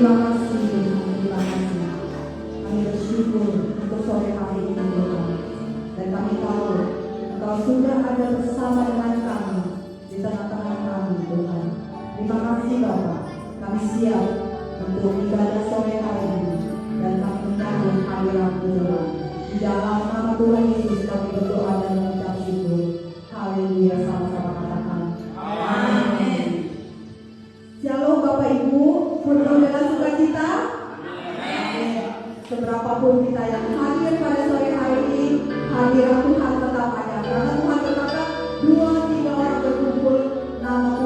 Terima kasih Tuhan, terima kasih. Kami bersyukur untuk sore hari ini Tuhan. Dan kami tahu Engkau sudah ada bersama dengan kami di tengah-tengah kami Tuhan. Terima kasih Bapak. Kami siap untuk ibadah sore hari ini dan kami menyambut hadirat Tuhan. Di dalam nama Tuhan Yesus kami berdoa dan mengucap syukur. Haleluya, sama-sama katakan amin. Shalom Bapak Ibu, penuh dengan sukacita. Amin. Seberapapun kita yang hadir pada sore hari ini, hadirat Tuhan tetap ada. Karena Tuhan berkata, 2-3 orang berkumpul, nama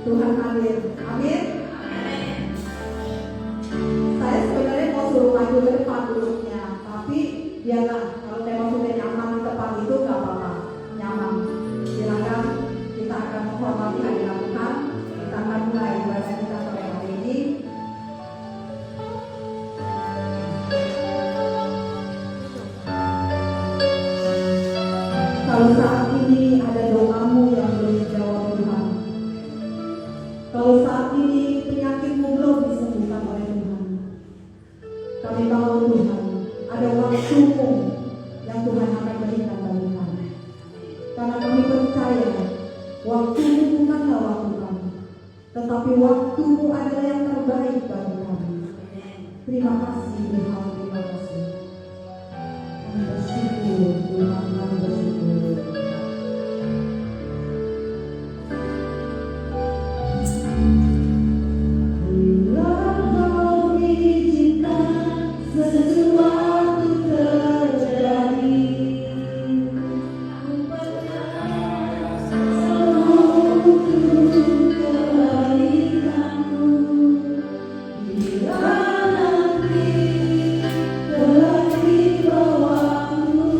Tuhan hadir. Amin. Saya sebenarnya mau suruh maju ke depan duduknya, tapi biarlah kalau tema sudah nyaman di depan itu nggak apa-apa, nyaman. Silakan, kita akan menghormati hadirat Tuhan. Kita akan mulai ibadah kita sore hari ini. Kalau saat ini ada doamu yang belum dijawab Tuhan, kalau saat ini penyakitmu belum disembuhkan oleh Tuhan, kami tahu Tuhan ada waktumu yang Tuhan akan berikan bagi kami. Karena kami percaya waktumu bukanlah waktu kami, tetapi waktumu adalah yang terbaik bagi kami. Terima kasih Tuhan, terima kasih. Kami bersyukur Tuhan, kami bersyukur. Bila Kau izinkan sesuatu terjadi, selalu kebaikanmu. Bila nanti telah tiba waktumu,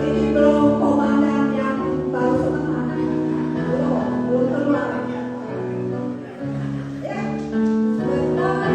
Ini belum komandan yang baru setengah. Belum keluar. Ya, benar.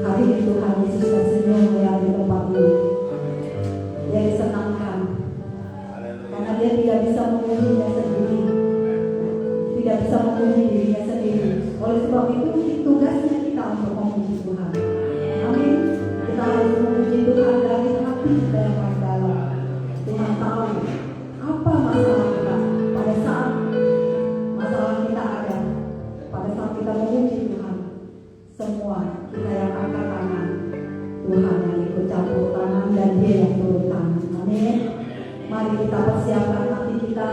Hari ini Tuhan Yesus tersenyum melihat di tempat ini. Dia disenangkan karena dia tidak bisa memujinya sendiri, tidak bisa memuji dirinya sendiri. Oleh sebab itu tugasnya kita untuk memuji Tuhan. Amin. Kita harus memuji Tuhan dari hati kita yang paling dalam. Tuhan tahu apa masalah kita pada saat masalah kita ada, pada saat kita memuji Tuhan. Semua kita yang angkat tangan, Tuhan yang ikut campur tangan dan Dia yang turun tangan. Amin. Mari kita persiapkan hati kita.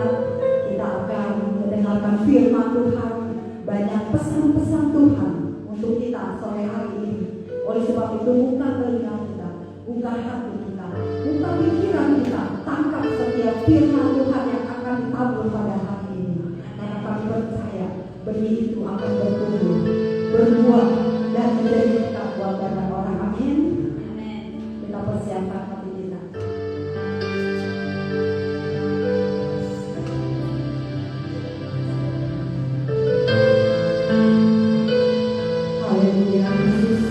Kita akan mendengarkan firman Tuhan. Banyak pesan-pesan Tuhan untuk kita sore hari ini. Oleh sebab itu buka telinga kita, buka hati kita, buka pikiran kita. Tangkap setiap firman Tuhan yang akan ditabur pada hari ini. Karena kami percaya benih itu akan bertumbuh, berbuah, dan menjadi berkat buat banyak orang. Amin. Kita persiapkan hati kita. Haleluya Yesus.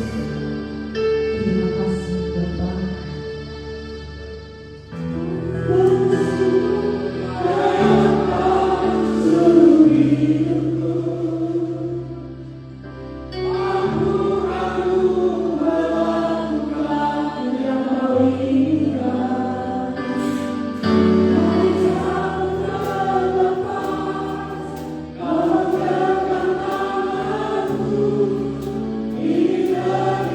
Terima kasih Bapa. Kita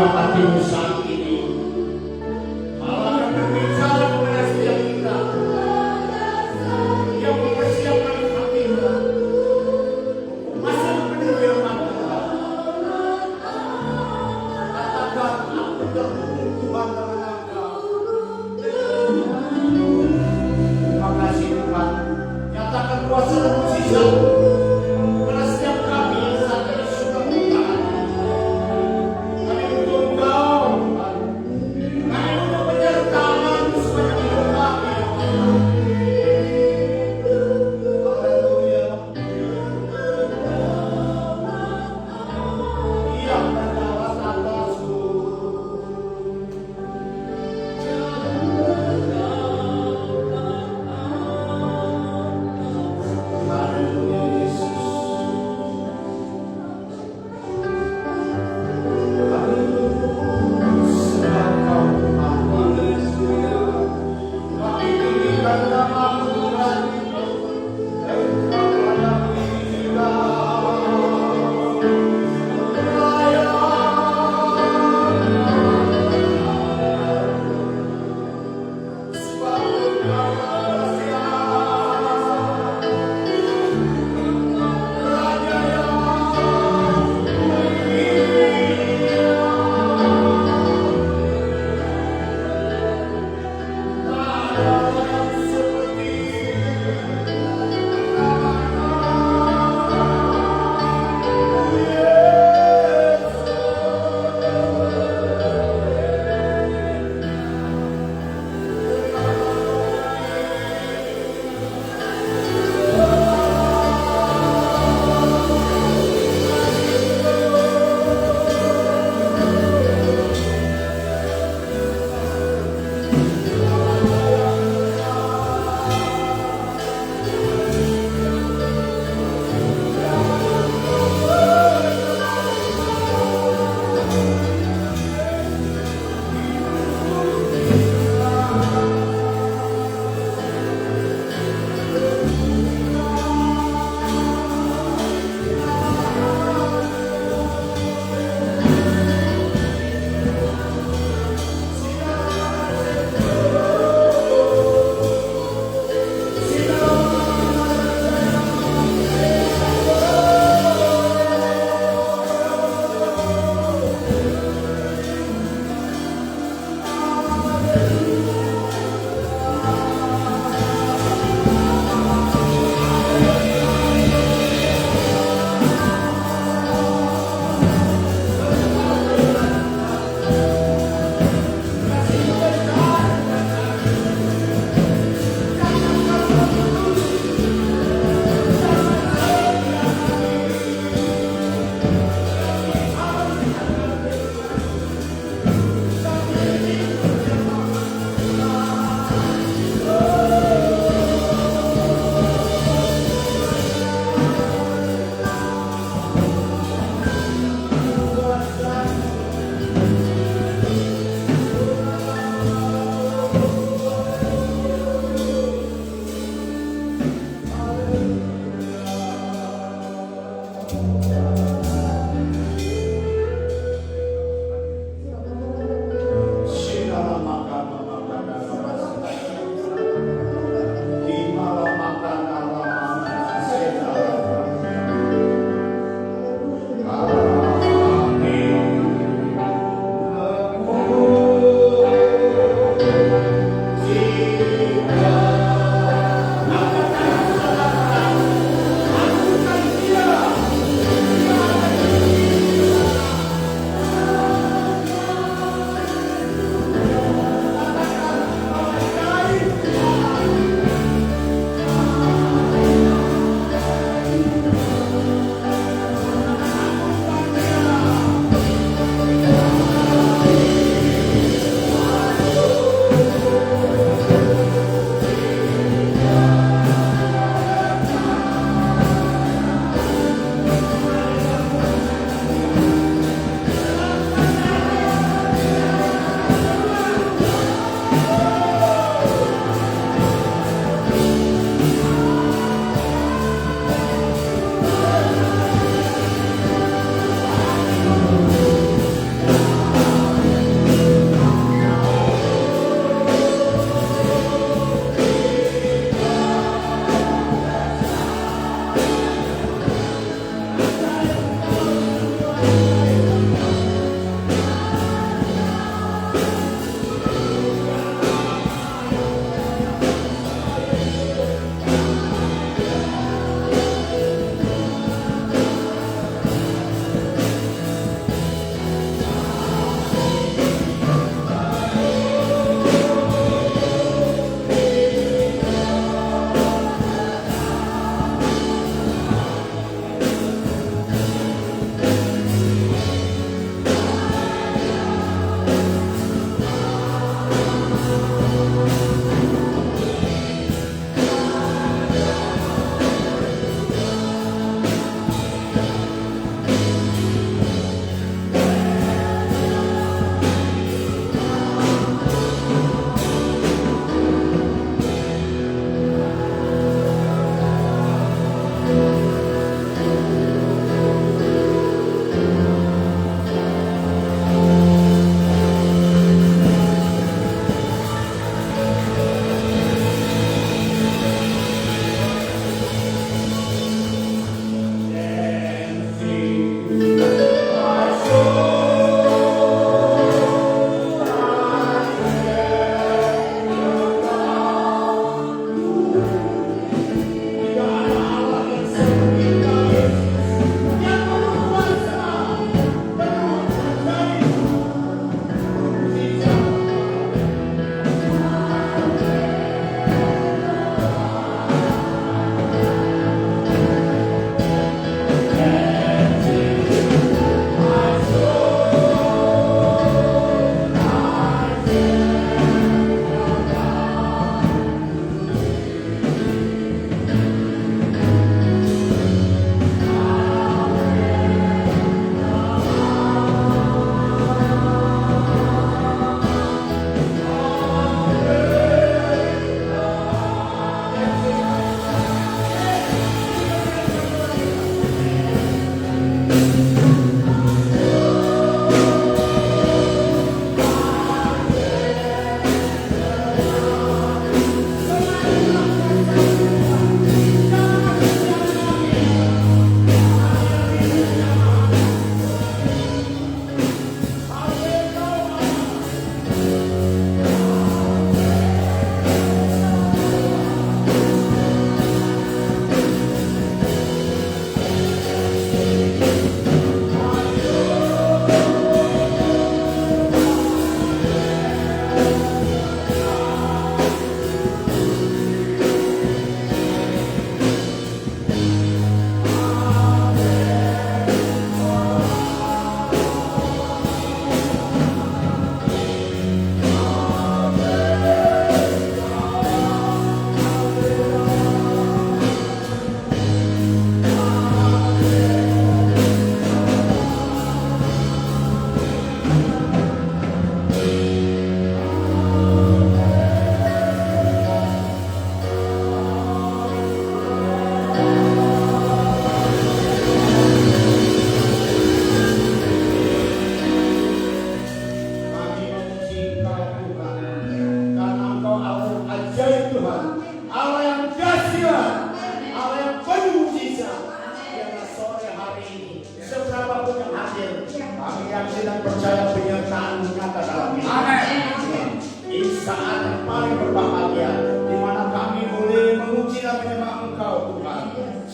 dalam hatimu saat ini. Allah akan berbicara kepada setiap kita. Dia mempersiapkan hati kita untuk masuk ke firman Tuhan. Katakan, aku terhubung Tuhan dengan Engkau. Terima kasih Tuhan. Nyatakan kuasa dan mukjizat kepada setiap kami yang saat ini sudah bertahan. Kami butuh Engkau, Tuhan. Kami butuh penyertaan sepanjang hidup kami, ya Allah. Haleluya. Ia berjalan atasku.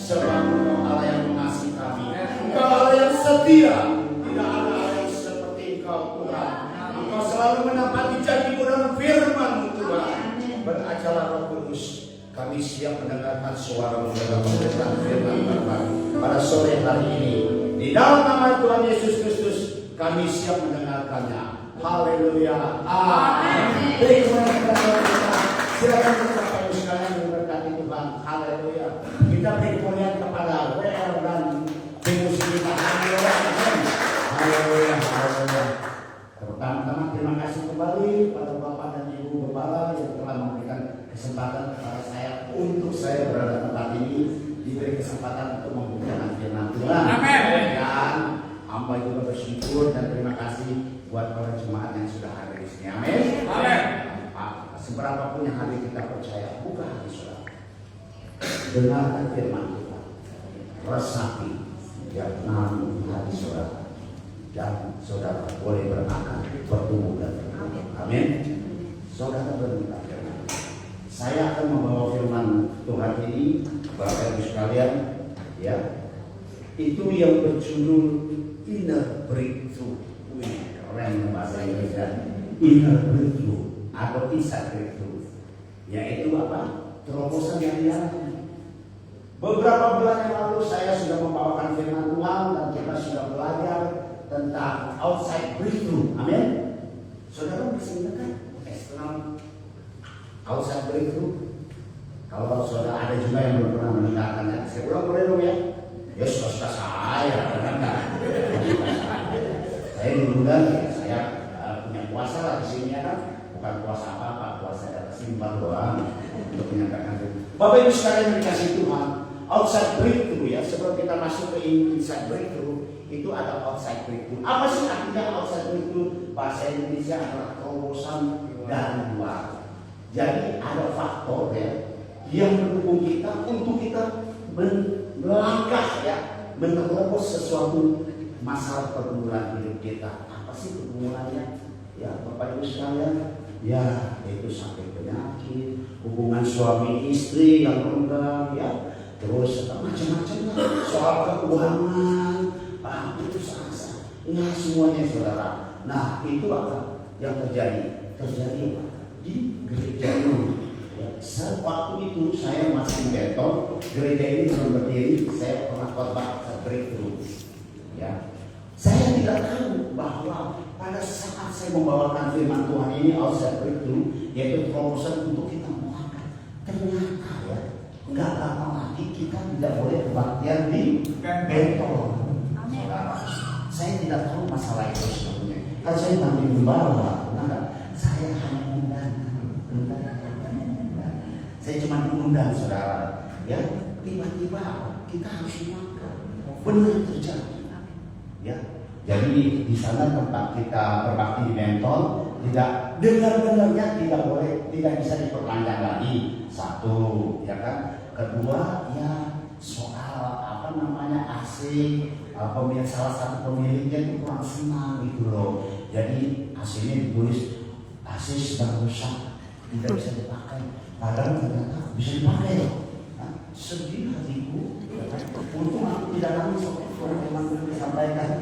sebab Engkau Allah yang mengasihi kami. Engkau Allah yang setia. Tidak ada Allah yang seperti Engkau Tuhan. Engkau selalu menepati janji-Mu dan firman-Mu Tuhan. Berajalah Roh Kudus. Kami siap mendengarkan suara-Mu dalam memberikan firman Bapa. Pada sore hari ini, di dalam nama Tuhan Yesus Kristus, kami siap mendengarkannya. Haleluya. Amin. Beri kemuliaan kepada kita. Silakan kita Bapak sekalian memberkati Tuhan. Haleluya. Kita beri kemuliaan kepada WR dan Pemus kita. Haleluya. Haleluya. Haleluya. Pertama-tama terima kasih kembali pada Bapak dan Ibu Gembala yang telah memberikan kesempatan kepada saya untuk saya berada di tempat ini, diberi kesempatan untuk membukakan firman Tuhan. Amin. Dan hamba juga bersyukur dan terima kasih buat para jemaat yang sudah hadir di sini. Amin. Amin. Seberapa pun yang hadir kita percaya, buka hati saudara. Dengarkan firman Tuhan. Resapi yang dalam hati saudara. Dan saudara boleh berakan, bertumbuh dan bertumbuh. Amin. Saudara berminta firman. Saya akan membawa firman Tuhan ini, Bapak Ibu sekalian, ya. Itu yang berjudul Inner Breakthrough. Keren bahasa Indonesia. Inner Breakthrough atau inside breakthrough, yaitu apa? Terobosan yang dialami. Beberapa bulan yang lalu saya sudah membawakan firman Tuhan dan kita sudah belajar tentang outside breakthrough. Amin. Saudara bisa mendengar eksternal outside breakthrough? Kalau saudara ada juga yang belum pernah mendengarkannya, saya ulang boleh dong ya? Ya suka saya, benar. Saya diundang ya, saya punya kuasa lah di sini ya kan, bukan kuasa apa-apa, kuasa data simpel doang untuk menyampaikan itu. Bapak Ibu sekalian yang dikasih Tuhan, outside breakthrough ya, sebelum kita masuk ke inside breakthrough, itu ada outside breakthrough. Apa sih artinya outside breakthrough? Bahasa Indonesia adalah terobosan dari luar. Jadi ada faktor ya yang mendukung kita untuk kita melangkah ya, menerobos sesuatu masalah pergumulan hidup kita. Apa sih pergumulannya? Ya Bapak Ibu sekalian, ya itu sampai penyakit, hubungan suami istri yang renggang, ya terus macam-macam soal keuangan, putus asa, nah semuanya saudara. Nah itu apa yang terjadi? Terjadi di gereja ini. Ya, waktu itu saya masih beton, gereja ini belum berdiri, saya pernah khotbah breakthrough. Ya, saya tidak tahu bahwa pada saat saya membawakan firman Tuhan ini outside breakthrough, yaitu terobosan untuk kita melangkah. Ternyata ya, nggak lama lagi kita tidak boleh kebaktian di beton. Saudara, saya tidak tahu masalah itu sebetulnya. Kan saya nanti gembala, saya hanya undang. Saya cuma diundang saudara, ya tiba-tiba kita harus makan, benar terjadi, ya. Jadi di sana tempat kita berbakti di Mentol, tidak dengar-dengarnya tidak boleh, tidak bisa diperpanjang lagi. Satu, ya kan. Kedua, ya soal apa namanya AC, pemilik salah satu pemiliknya itu kurang senang gitu loh. Jadi AC-nya ditulis AC sedang rusak, tidak bisa dipakai. Padahal ternyata bisa dipakai loh. Sedih hatiku. Untung aku tidak nangis kalau memang disampaikan.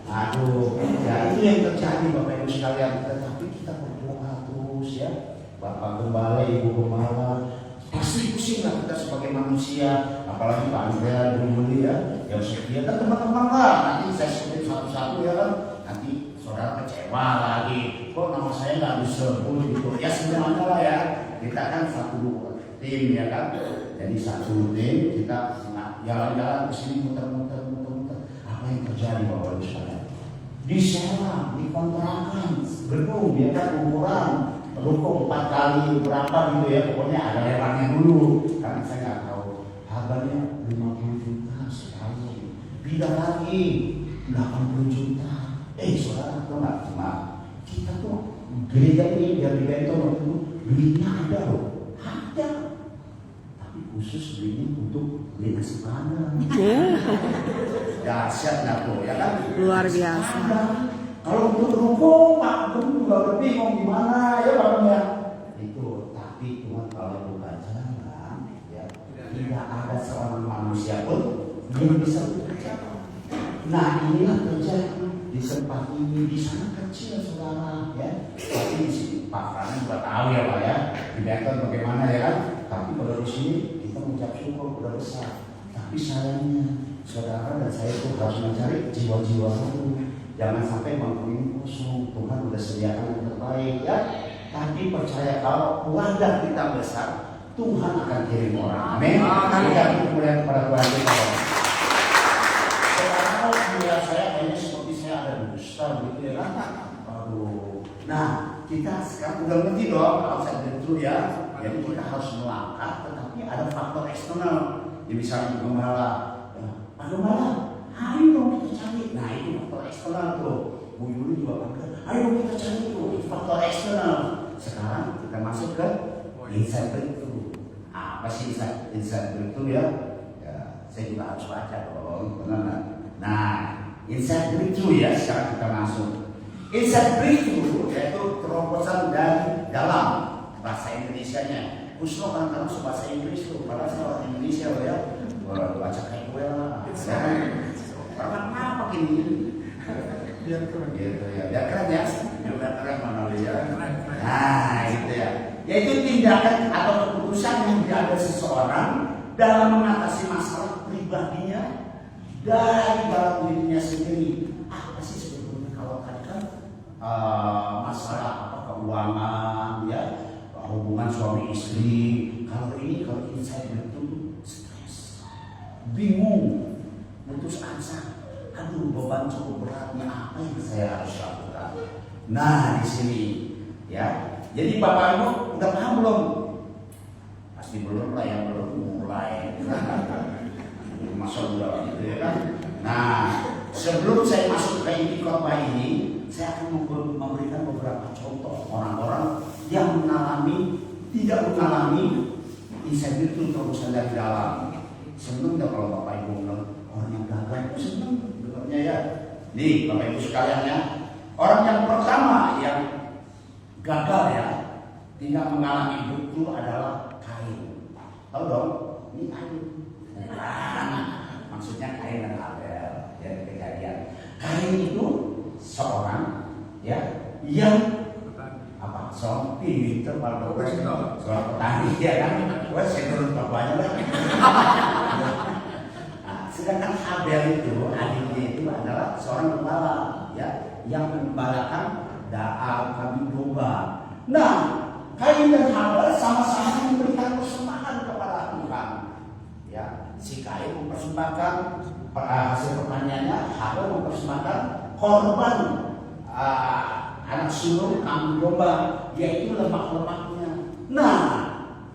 Aduh, ya itu yang terjadi Bapak Ibu sekalian. Tetapi kita berdoa terus ya. Bapak Gembala, Ibu Gembala, pasti pusing lah kita sebagai manusia. Apalagi Pak Andrea, Ibu Muli ya, yang setia dan teman-teman lah. Nanti saya sebutin satu-satu ya kan. Nanti saudara kecewa lagi. Kok nama saya nggak disebut gitu? Ya sebenarnya lah ya. Kita kan satu tim ya kan, jadi satu tim kita jalan-jalan ke sini muter-muter. Apa yang terjadi Bapak Ibu sekalian? Disewa, dikontrakan, gedung ya kan, ukuran ruko 4 kali berapa gitu ya, pokoknya ada lebarnya dulu. Karena saya nggak tahu harganya 50 juta sekali, pindah lagi 80 juta. Saudara tahu nggak, cuma kita tuh gereja ini biar dibentuk waktu duitnya ada loh, ada. Tapi khusus belinya untuk beli nasi padang. Dahsyat nggak tuh, ya kan? Luar biasa. Kalau untuk ruko, Pak Guru juga bingung gimana ya Bapaknya. Itu, tapi Tuhan kalau bukan jalan, ya tidak ada seorang manusia manusia pun belum bisa bekerja. Nah, inilah kerja di tempat ini, di sana kecil saudara, ya. Tapi di sini Pak Frana juga tahu ya Pak ya, kelihatan bagaimana ya kan. Tapi kalau di sini kita mengucap syukur udah besar. Tapi sayangnya saudara dan saya itu harus mencari jiwa-jiwa baru. Jangan sampai bangku ini kosong. Tuhan sudah sediakan yang terbaik ya. Tapi percaya kalau wadah kita besar, Tuhan akan kirim orang. Amin. Kita kemudian kepada Tuhan kita. Sekarang melihat saya kayaknya seperti saya ada dusta gitu ya kan. Aduh. Nah, kita sekarang udah ngerti dong kalau saya betul ya. Jadi kita harus melangkah, tetapi ada faktor eksternal. Ya misalnya gembala, Pak Gembala, ayo dong kita cari. Nah itu faktor eksternal tuh. Bu Yuli juga bilang, ayo kita cari itu faktor eksternal. Sekarang kita masuk ke insight breakthrough. Apa sih insight breakthrough ya? Saya juga harus baca dong, benar. Nah, insight breakthrough ya, sekarang kita masuk. Insight breakthrough yaitu terobosan dari dalam bahasa Indonesianya. Kusno kadang-kadang bahasa Inggris tuh, padahal saya orang Indonesia loh ya. Baca kayak gue lah. Karena apa gini? Biar keren gitu ya. Biar keren ya. Biar keren mana ya. Nah gitu ya. Yaitu tindakan atau keputusan yang diambil seseorang dalam mengatasi masalah pribadinya dari dalam dirinya sendiri. Apa sih sebetulnya kalau tadi kan masalah apa keuangan ya, hubungan suami istri. Kalau insight itu stres, bingung, putus asa. Aduh, beban cukup beratnya, apa yang saya harus lakukan? Nah, di sini ya. Jadi Bapak Ibu udah paham belum? Pasti belum lah yang belum mulai. Masa udah gitu ya kan? Nah, sebelum saya masuk ke inti khotbah ini, saya akan memberikan beberapa contoh orang-orang yang tidak mengalami insight itu terusan dari dalam. Seneng deh kalau Bapak Ibu bilang orang yang gagal itu seneng dengarnya ya. Nih Bapak Ibu sekalian ya, orang yang pertama yang gagal ya, tidak mengalami itu adalah Kain. Tahu dong? Ini Kain. Maksudnya Kain dan Abel ya, kejadian. Kain itu seorang ya yang seorang pinter pada seorang petani ya kan, saya turun bapaknya lah. Nah, sedangkan Habel itu adiknya itu adalah seorang gembala ya, yang mengembalakan kambing domba. Nah, Kain dan Habel sama-sama memberikan persembahan kepada Tuhan. Ya, si Kain mempersembahkan hasil pertaniannya, Habel mempersembahkan korban anak sulung kambing domba, yaitu lemak-lemaknya. Nah,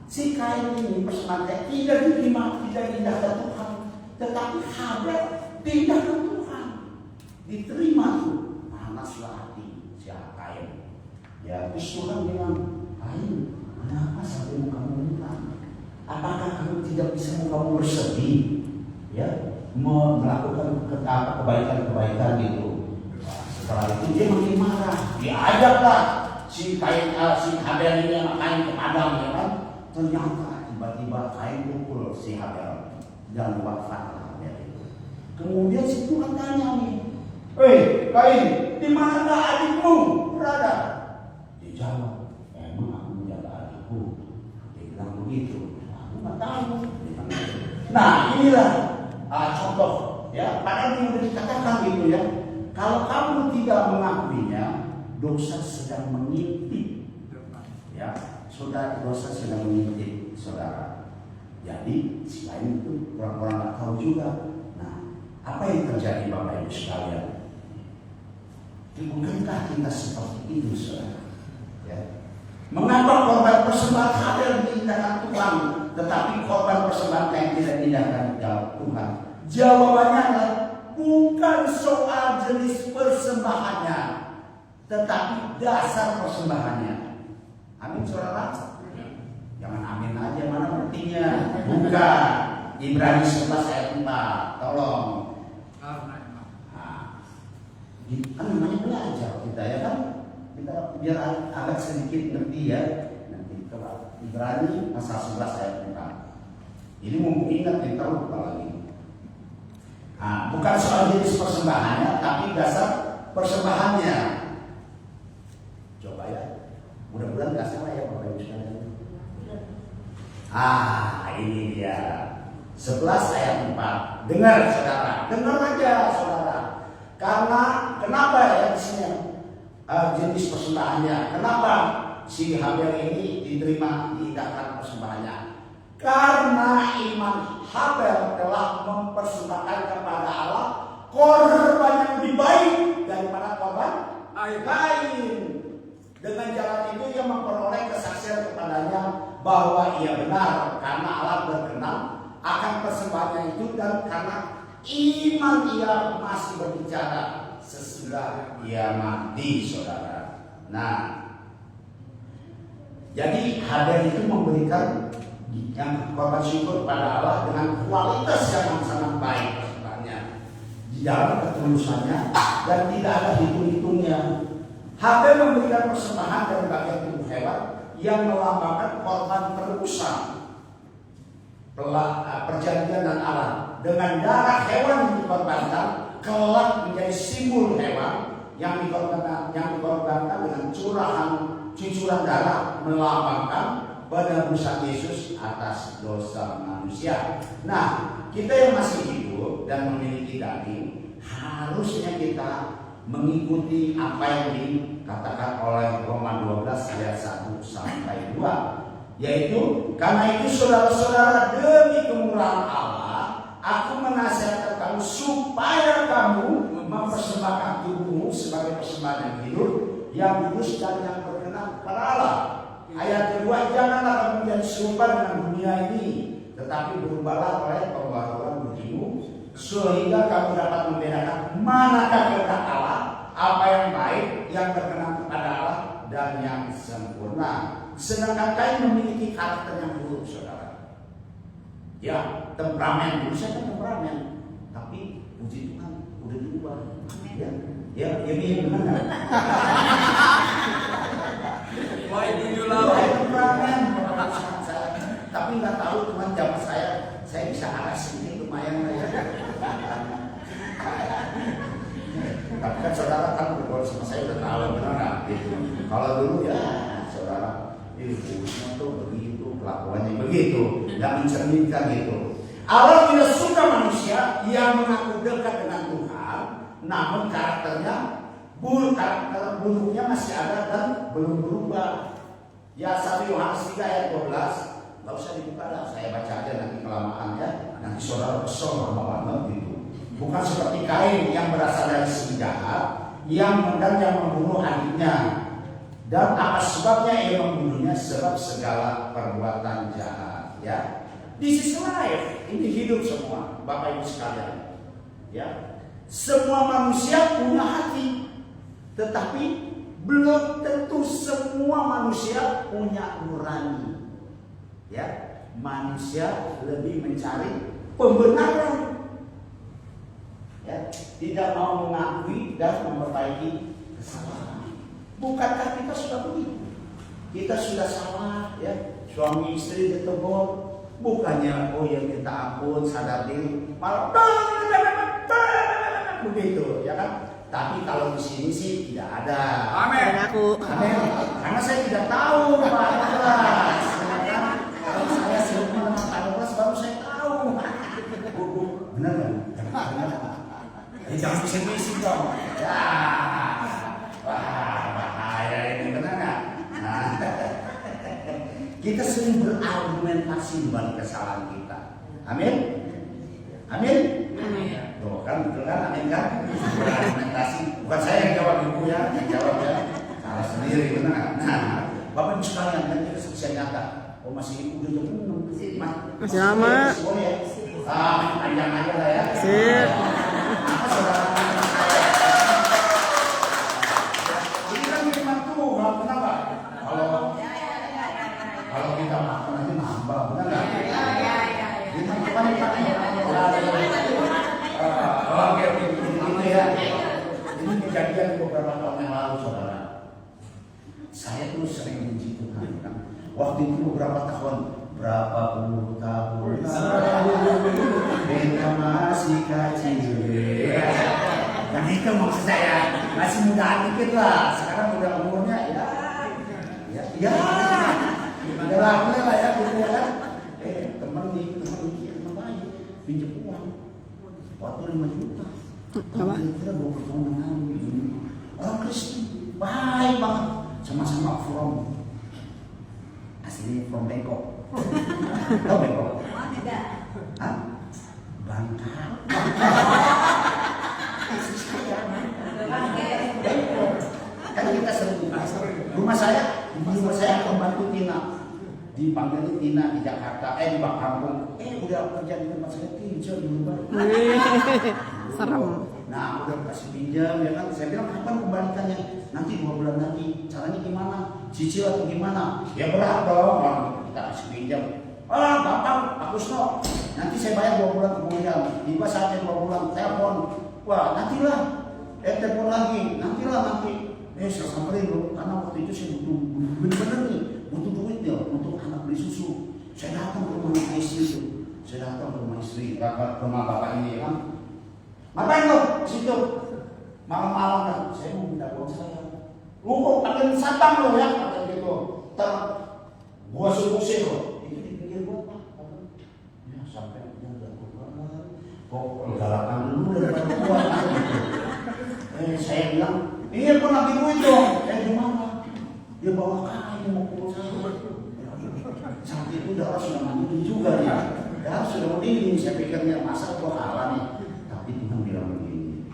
si Kain ini persembahan tidak diterima, tidak indah ke Tuhan, tetapi Habel pindah ke Tuhan, diterima tuh. Panaslah hati si Kain. Ya, terus Tuhan bilang, Kain, kenapa sampai kamu minta? Apakah kamu tidak bisa kamu bersedih? Ya, melakukan kebaikan-kebaikan gitu. Setelah itu dia makin marah, diajaklah si Habel ini anak Kain ke padang ya kan. Ternyata tiba-tiba Kain pukul si Habel dan wafatlah Habel itu. Kemudian si Tuhan tanya nih, Kain, di mana adikmu berada? Dia jawab, emang aku menjaga adikku. Dia bilang begitu, aku nggak tahu. Nah inilah contoh ya, padahal yang dikatakan gitu ya. Kalau kamu tidak mengakuinya, dosa sedang mengintip. Ya, dosa sedang mengintip saudara. Jadi, si Kain itu orang-orang nggak tahu juga. Nah, apa yang terjadi Bapak Ibu sekalian? Bukankah kita seperti itu, saudara? Ya. Mengapa korban persembahan Habel diindahkan Tuhan, tetapi korban persembahan Kain tidak diindahkan Tuhan? Jawabannya adalah bukan soal jenis persembahannya, tetapi dasar persembahannya. Amin saudara? Jangan amin aja, mana buktinya? Buka Ibrani 11 ayat 4. Tolong. Nah, kan namanya belajar kita ya kan? Kita biar agak sedikit ngerti ya. Nanti kita Ibrani pasal 11 ayat 4. Ini mau ingat kita lupa lagi. Nah, bukan soal jenis persembahannya, tapi dasar persembahannya. Coba ya, mudah-mudahan gak salah ya Bapak Ibu sekalian. Ini dia 11 ayat 4. Dengar saudara, dengar aja saudara. Karena kenapa ya di sini jenis persembahannya? Kenapa si Habel ini diterima diindahkan persembahannya? Karena iman Habel telah mempersembahkan kepada Allah korban yang lebih baik daripada korban Kain. Dengan jalan itu ia memperoleh kesaksian kepadanya bahwa ia benar karena Allah berkenan akan persembahannya itu, dan karena iman ia masih berbicara sesudah ia mati, saudara. Nah, jadi Habel itu memberikan yang korban syukur pada Allah dengan kualitas yang sangat baik persembahannya di dalam ketulusannya dan tidak ada hitung-hitungnya. Habel memberikan persembahan dari bagian tubuh hewan yang melambangkan korban terusan perjanjian dan Allah. Dengan darah hewan yang dikorbankan kelak menjadi simbol hewan yang dikorbankan dengan cucuran darah melambangkan penebusan Yesus atas dosa manusia. Nah, kita yang masih hidup dan memiliki daging, harusnya kita mengikuti apa yang dikatakan oleh Roma 12 ayat 1 sampai 2, yaitu karena itu saudara-saudara, demi kemurahan Allah aku menasihatkan kamu supaya kamu mempersembahkan tubuhmu sebagai persembahan yang hidup, yang kudus dan yang berkenan kepada Allah. Ayat kedua, janganlah kamu menjadi serupa dengan dunia ini, tetapi berubahlah oleh pembaharuan budimu, sehingga kamu dapat membedakan manakah kehendak Allah, apa yang baik, yang berkenan kepada Allah, dan yang sempurna. Sedangkan Kain memiliki karakter yang buruk, saudara. Ya, temperamen, dulu saya kan temperamen, tapi puji Tuhan udah diubah. Ya, benar kan? Tapi nggak tahu teman zaman saya bisa arah sini lumayan lah ya. Tapi kan saudara kan berbuat sama saya udah tahu benar nggak gitu. Kalau dulu ya saudara ilmunya tuh begitu, kelakuannya begitu, nggak mencerminkan gitu. Allah tidak suka manusia yang mengaku dekat dengan Tuhan, namun karakter buruknya masih ada dan belum berubah. Ya, 1 Yohanes 3 ayat 12, nggak usah dibuka lah, saya baca aja nanti kelamaan ya. Nanti saudara kesel banget gitu. Bukan seperti Kain yang berasal dari si jahat, yang membunuh adiknya. Dan apa sebabnya ia membunuhnya? Sebab segala perbuatan jahat. Ya, this is life. Ini hidup semua, Bapak Ibu sekalian. Ya, semua manusia punya hati, tetapi belum tentu semua manusia punya nurani. Ya, manusia lebih mencari pembenaran. Ya, tidak mau mengakui dan memperbaiki kesalahan. Bukankah kita sudah begitu? Kita sudah salah, ya. Suami istri ditegur, bukannya oh ya minta ampun, sadar diri, malah begitu, ya kan? Tapi kalau di sini sih tidak ada. Amin. Amin. Karena saya tidak tahu Pak Douglas. Kalau saya sebelum Pak Douglas baru saya tahu. Benar kan? Jangan bisik-bisik dong. Ya. Wah, bahaya ini, benar nggak? Nah, kita sering berargumentasi membalik kesalahan kita. Amin. Amin. Tuh kan, betul kan? Amin kan? Berargumentasi. Bukan saya yang jawab, ibu ya, yang jawab ya. Salah sendiri, benar nggak? Nah, Bapak Ibu sekalian, kan kita saksian nyata. Oh masih ibu gitu, masih lama. Oh ya. Panjang aja lah ya. Sip. Apa saudara saya? Ini kan firman Tuhan, kenapa? Kalau kita makan aja nambah, benar nggak? Firman Tuhan oke, itu ya. Ini kejadian beberapa tahun yang lalu, saudara. Saya tuh sering puji Tuhan. Waktu itu beberapa tahun berapa puluh tahun beta masih kecil. Dan itu maksud saya masih muda dikit lah. Sekarang udah umurnya ya udah lama lah ya gitu ya kan. Teman baik pinjam uang waktu 5 juta. Apa? Kita bawa pertolongan orang Kristen baik banget, sama-sama from asli from Bangkok. Tahu Bangkok? Hah? Bangka. Kan kita sering rumah saya pembantu Tina dipanggil Tina di Jakarta, di Bakampung, udah kerja di tempat saya pinjam dulu. Serem. Nah, udah kasih pinjam ya kan. Saya bilang kapan kembalikannya? Nanti 2 bulan lagi. Caranya gimana? Cicil atau gimana? Ya berat dong. Kita kasih pinjam. Gampang, hapus no. Nanti saya bayar 2 bulan kemudian. Tiba saatnya 2 bulan, telepon. Wah, nantilah. Telepon lagi. Nanti. Saya samperin dulu. Karena waktu itu saya butuh bener-bener nih. Butuh duit ya untuk anak beli susu. Saya datang ke rumah istri itu. Saya datang ke rumah istri, ke rumah bapak ini ya kan. Ngapain lo di situ? Malam-malam kan, saya mau minta uang saya. Lu kok panggil satpam lo ya, kata gitu. Gua suruh sih lo. Itu dipikir gua Pak. Ya sampai dia udah keluar. Kok galakan dulu daripada gua kan gitu. Saya bilang, iya gua lagi duit dong. Gimana? Dia bawa kain mau pukul saya. Saat itu udah harus mandi juga ya. Ya sudah mendingin. Saya pikirnya masa gua kalah nih. Tapi Tuhan bilang begini,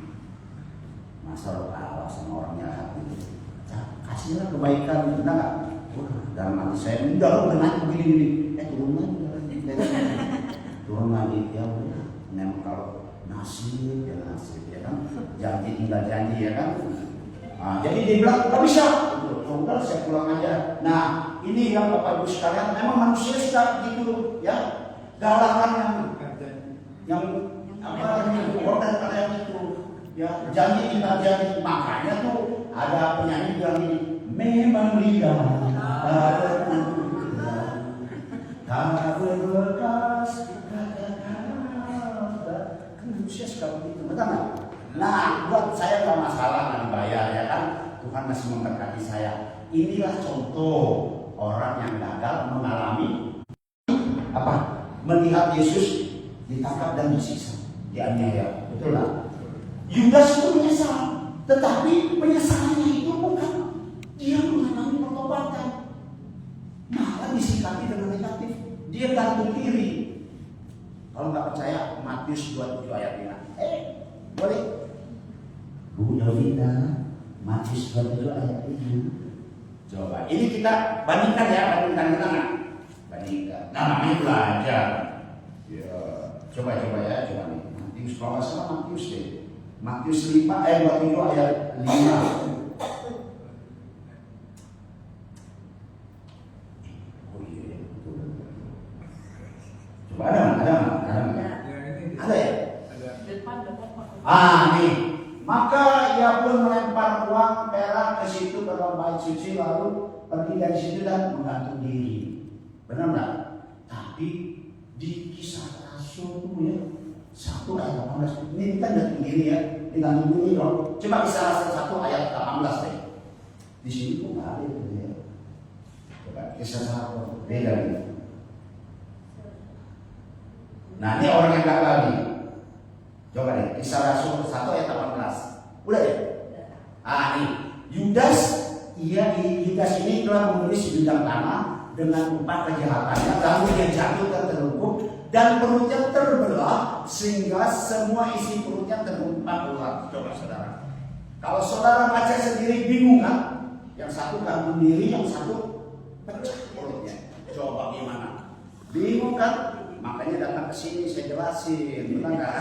masa lo kalah sama orang jahat gitu, kasihlah kebaikan, benar nggak? Dalam hati saya, udah lo benar begini, turun lagi, ya udah. Memang kalau nasib ya kan, janji tinggal janji ya kan. Nah, jadi dia bilang nggak bisa, udah saya pulang aja. Nah ini yang Bapak Ibu sekalian, memang manusia suka gitu ya, galakan yang dan kalian itu ya janji tinggal janji. Makanya tuh ada penyanyi bilang ini, memang lidah tak berbekas kan manusia suka begitu, betul nggak? Nah buat saya nggak masalah nggak dibayar ya kan, Tuhan masih memberkati saya. Inilah contoh orang yang gagal mengalami apa? Melihat Yesus ditangkap dan disiksa, dianiaya, betul lah. Yudas itu menyesal, tetapi penyesalannya itu bukan dia mengalami pertobatan, malah disikapi dengan negatif. Dia gantung diri. Kalau nggak percaya, Matius 27 ayat 5. Boleh? Bu Yovita, Matius 27 ayat 5. Coba, ini kita bandingkan ya, bandingkan. Bandingkan. Nah, namanya belajar. Ya. Coba ya, coba nih. Matius, kalau nggak salah Matius deh. Matius 5 ayat 27 ayat 5. Oh iya, betul. Coba ada ya? Nih. Maka ia pun melempar uang perak ke situ ke dalam bait suci, lalu pergi dari situ dan menggantung diri. Benar nggak? Tapi di Kisah Rasul itu ya 1 ayat 18. Ini kita gantung diri ya, digantung diri dong. Coba Kisah Rasul 1 ayat 18 deh. Di sini kok nggak ada itu ya. Coba Kisah Rasul beda nih. Nah ini orang yang gagal nih. Coba deh Kisah Rasul 1 ayat 18. Udah ya? Nih Yudas ini telah menulis di bidang tanah dengan upah kejahatannya, lalu dia jatuh dan terlungkup dan perutnya terbelah sehingga semua isi perutnya terlumpah keluar. Coba saudara, kalau saudara baca sendiri bingung kan? Yang satu gantung diri, yang satu pecah perutnya. Coba gimana? Bingung kan? Makanya datang ke sini saya jelasin, benar nggak?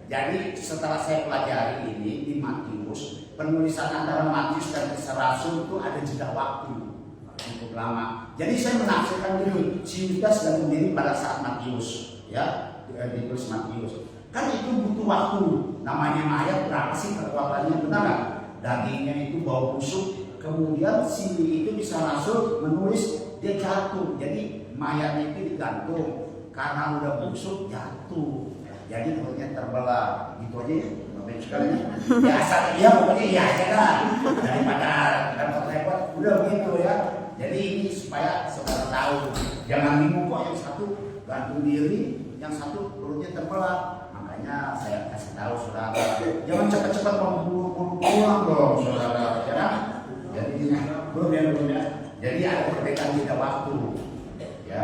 Jadi setelah saya pelajari ini di Matius, penulisan antara Matius dan Kisah Rasul itu ada jeda waktu cukup lama. Jadi saya menafsirkan dulu si Yudas gantung diri pada saat Matius, ya ditulis Matius. Kan itu butuh waktu. Namanya mayat berapa sih kekuatannya, benar nggak? Dagingnya itu bau busuk, kemudian si itu bisa langsung menulis, dia jatuh. Jadi mayatnya itu digantung karena udah busuk jatuh. Jadi perutnya terbelah. Gitu aja ya. Bapak sekalian. Biasa dia pokoknya iya aja kan. Daripada repot-repot udah begitu ya. Jadi ini supaya saudara tahu, jangan bingung kok yang satu gantung diri, yang satu perutnya terbelah. Makanya saya kasih tahu saudara, jangan cepat-cepat memburu-buru pulang dong saudara. Ya. Jadi belum ya. Jadi ada perbedaan beda waktu, ya.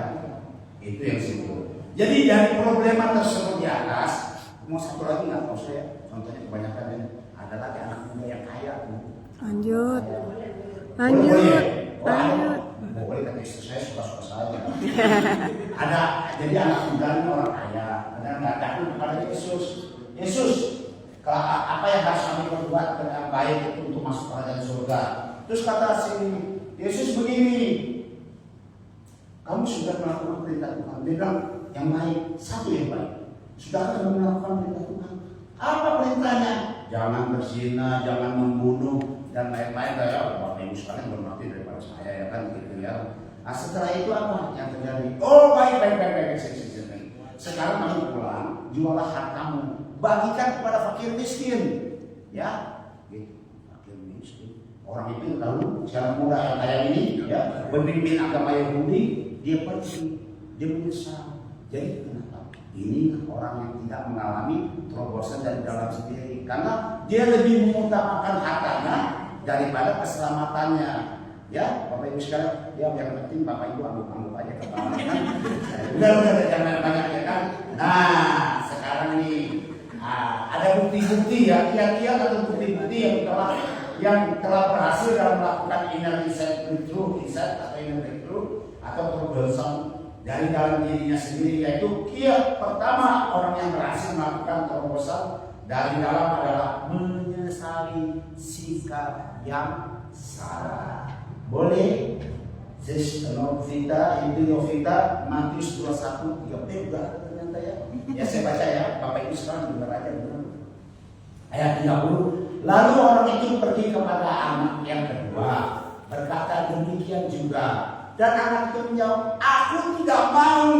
Itu yang situ. Jadi dari problema tersebut di atas, mau satu lagi nggak tahu saya. Contohnya kebanyakan ini ada lagi anak muda yang kaya. Lanjut. Boleh kata istri saya suka-suka saya. Ada jadi anak muda ini orang kaya, ada yang nggak takut kepada Yesus. Yesus, apa yang harus kami perbuat yang baik itu untuk masuk kerajaan surga? Terus kata si Yesus begini, kamu sudah melakukan perintah Tuhan. Dia bilang yang baik, satu yang baik. Sudahkah kamu melakukan perintah Tuhan? Apa perintahnya? Jangan berzina, jangan membunuh dan lain-lain. Ya, Bapak Ibu sekalian berarti daripada saya ya kan gitu ya. Nah, setelah itu apa yang terjadi? Oh baik. Sekarang kamu pulang, jualah hartamu, bagikan kepada fakir miskin, ya. Fakir miskin. Orang itu lalu secara muda yang kaya ini, ya, pemimpin agama Yahudi, dia pergi, dia menyesal. Jadi kenapa? Ini orang yang tidak mengalami terobosan dari dalam sendiri, karena dia lebih mengutamakan hartanya daripada keselamatannya. Ya, Bapak Ibu sekalian, ya yang penting Bapak Ibu anggap aja kepala kan. Udah jangan banyak ya kan. Nah, sekarang ini ada bukti-bukti ya, kiat-kiat atau bukti-bukti yang telah berhasil dalam melakukan inner breakthrough atau terobosan dari dalam dirinya sendiri, yaitu kiat pertama orang yang berhasil melakukan terobosan dari dalam adalah menyesali sikap yang salah. Boleh? Novita, Matius 21:3 ternyata ya. Ya saya baca ya, Bapak Ibu sekarang dengar aja benar. Ayat 30. Lalu orang itu pergi kepada anak yang kedua, berkata demikian juga. Dan anak itu menjawab, aku tidak mau.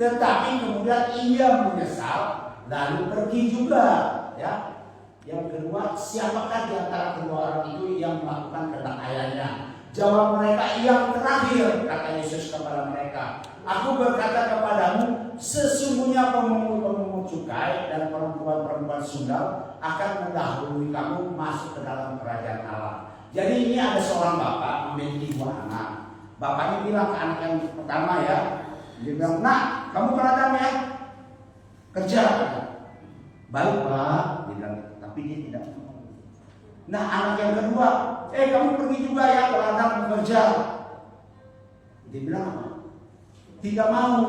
Tetapi kemudian ia menyesal, lalu pergi juga. Ya. Yang kedua, siapakah di antara kedua orang itu yang melakukan kehendak ayahnya? Jawab mereka, yang terakhir, kata Yesus kepada mereka. Aku berkata kepadamu, sesungguhnya pemungut-pemungut cukai dan perempuan-perempuan sundal akan mendahului kamu masuk ke dalam kerajaan Allah. Jadi ini ada seorang bapak memiliki 2 anak. Bapaknya bilang ke anak yang pertama ya, dia bilang, nak, kamu ke ladang ya, kerja. Baik pak, dia bilang, tapi dia tidak mau. Nah anak yang kedua, kamu pergi juga ya ke ladang bekerja. Dia bilang apa? Tidak mau.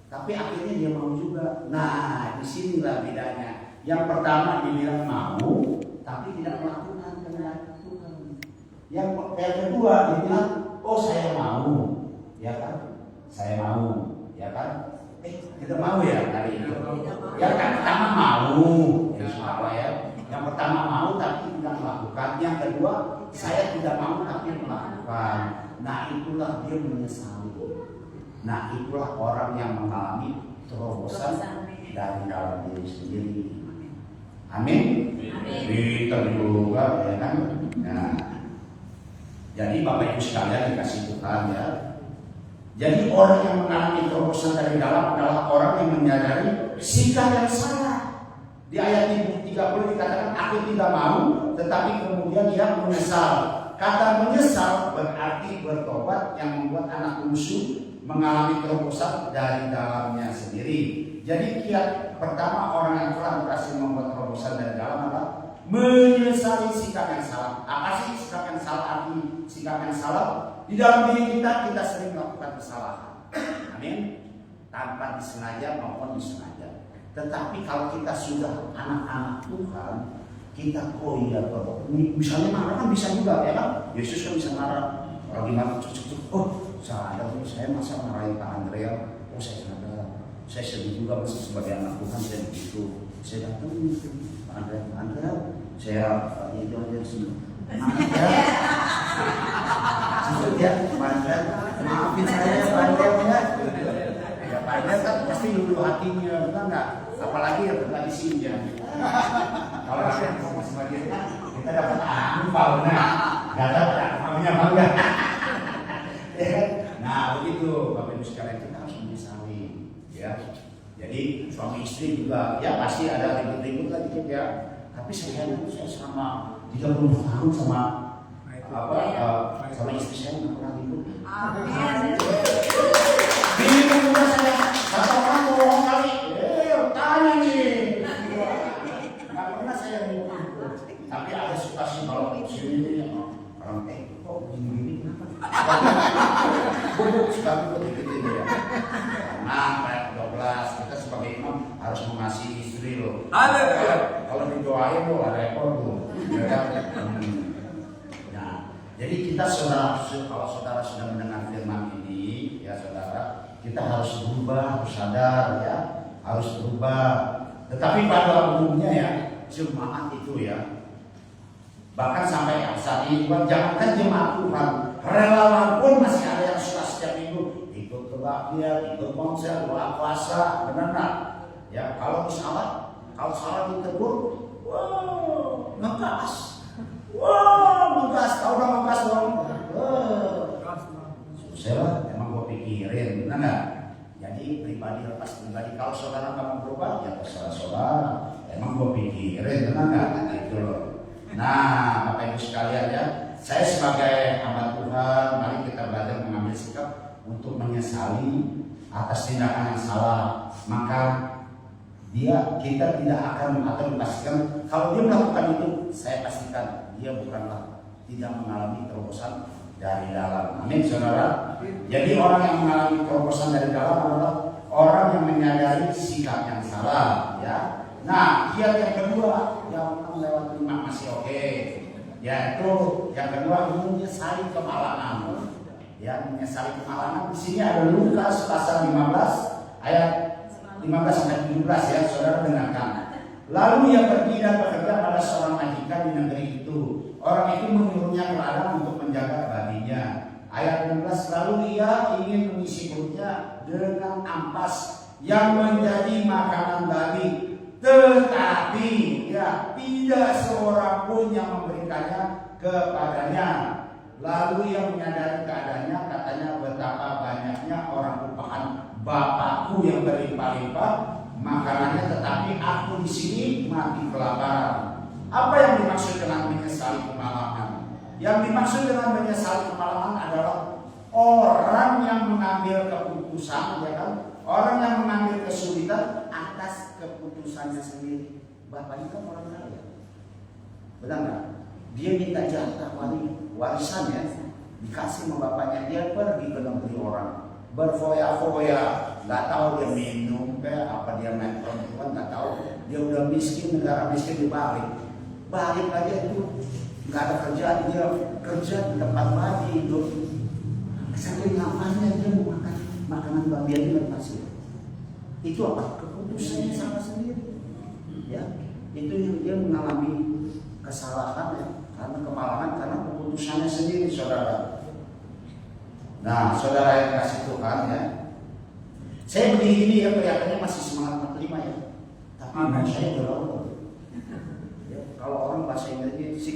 Tapi akhirnya dia mau juga. Nah disinilah bedanya. Yang pertama dia bilang mau, tapi tidak melakukan kehendak Tuhan. Yang kedua dia bilang, oh saya mau, ya kan? Saya mau, ya kan? Tidak mau ya hari ini. Ya kan pertama mau, ya salah ya. Yang pertama mau tapi tidak melakukan. Yang kedua saya tidak mau tapi melakukan. Nah itulah dia menyesali. Nah itulah orang yang mengalami terobosan dari dalam diri sendiri. Amin. Kita juga ya kan. Nah, jadi Bapak Ibu sekalian dikasih Tuhan ya. Jadi orang yang mengalami terobosan dari dalam adalah orang yang menyadari sikap yang salah. Di ayat 30 dikatakan aku tidak mau, tetapi kemudian dia menyesal. Kata menyesal berarti bertobat yang membuat anak bungsu mengalami terobosan dari dalamnya sendiri. Jadi kiat pertama orang yang telah berhasil membuat terobosan dari dalam adalah menyesali sikap yang salah. Apa sih sikap yang salah? Arti sikap yang salah di dalam diri kita sering melakukan kesalahan. Amin. Tanpa disengaja maupun disengaja. Tetapi kalau kita sudah anak-anak Tuhan, kita misalnya marah kan bisa juga ya kan? Yesus kan bisa marah. Lagi marah cuk. Oh, saya masa marahin Pak Andrea. Oh, saya sadar. Saya sedih juga masih sebagai anak Tuhan saya begitu. Saya datang Pak Andrea, saya itu aja sih. dulu hatinya, benar nggak? Apalagi yang tinggal di sini ya. Kalau ada informasi bagian kita dapat angpau, nah nggak dapat angpaunya bangga. Nah begitu Bapak Ibu sekalian, kita harus menyesali, ya. Jadi suami istri juga, ya pasti ada ribut-ribut lah dikit ya. Tapi saya selama 30 tahun sama sama istri saya nggak pernah ribut. Bingung juga saya, kata orang bohong kali. Tanya nih. Nggak pernah saya ribut. Tapi ada suka sih kalau sini orang kok gini-gini kenapa? Bubuk sekali kok gitu ya. Nah, kayak 12 kita sebagai imam harus mengasihi istri loh. Kalau didoain loh ada ekor tuh. Nah, jadi kita kalau saudara sudah mendengar firman ini, ya saudara, kita harus berubah, harus sadar ya, harus berubah. Tetapi pada umumnya ya, jemaat itu ya, bahkan sampai saat ini, jangankan jemaat Tuhan, relawan pun masih ada yang suka setiap minggu ikut kebaktian, ikut konser, doa puasa, benar nggak? Ya, kalau salah ditegur, wow, ngegas, tahu dong ngegas dong. Susah, emang gue pikirin, benar nggak? Jadi pribadi lepas pribadi, kalau saudara nggak mau berubah, ya terserah saudara. Emang gue pikirin, benar nggak? Itu loh. Nah, Bapak Ibu sekalian ya, saya sebagai hamba Tuhan, mari kita belajar mengambil sikap untuk menyesali atas tindakan yang salah. Maka kita tidak akan atau dipastikan kalau dia melakukan itu, saya pastikan dia bukanlah tidak mengalami terobosan dari dalam. Amin, saudara. Jadi orang yang mengalami terobosan dari dalam adalah orang yang menyadari sikap yang salah, ya. Nah, kiat yang kedua yang lewat 5 masih oke. Yaitu yang kedua menyesali kemalangan. Ya, menyesali kemalangan. Di sini ada Lukas pasal 15 ayat 15 sampai 17 ya, saudara dengarkan. Lalu ia pergi dan bekerja pada seorang majikan di negeri itu. Orang itu menyuruhnya ke ladang untuk menjaga babinya. Ayat 16, lalu ia ingin mengisi perutnya dengan ampas yang menjadi makanan babi. Tetapi ya tidak seorang pun yang memberikannya kepadanya. Lalu ia menyadari keadaannya, katanya betapa banyaknya orang upahan Bapakku yang berlimpah-limpah makanannya, tetapi aku di sini mati kelaparan. Apa yang dimaksud dengan menyesali kemalangan? Yang dimaksud dengan menyesali kemalangan adalah orang yang mengambil keputusan, ya kan? Orang yang mengambil kesulitan atas keputusannya sendiri. Bapaknya kan orang kaya, benar nggak? Dia minta jatah warisan ya, dikasih sama bapaknya. Dia pergi ke negeri orang, berfoya-foya, nggak tahu dia minum kayak apa, dia main perempuan, nggak tahu. Dia udah miskin, negara miskin, balik aja itu nggak ada kerjaan, dia kerja di tempat babi itu. Sampai ngapainnya dia mau makan makanan babi yang dikasih. Itu apa? Keputusannya sama sendiri. Ya, itu yang dia mengalami kesalahan ya, karena kemalangan, karena keputusannya sendiri, saudara. Nah, saudara yang kasih Tuhan ya, saya begini ya, kelihatannya masih semangat 45 ya, tapi saya udah lama. Ya, kalau orang bahasa Inggrisnya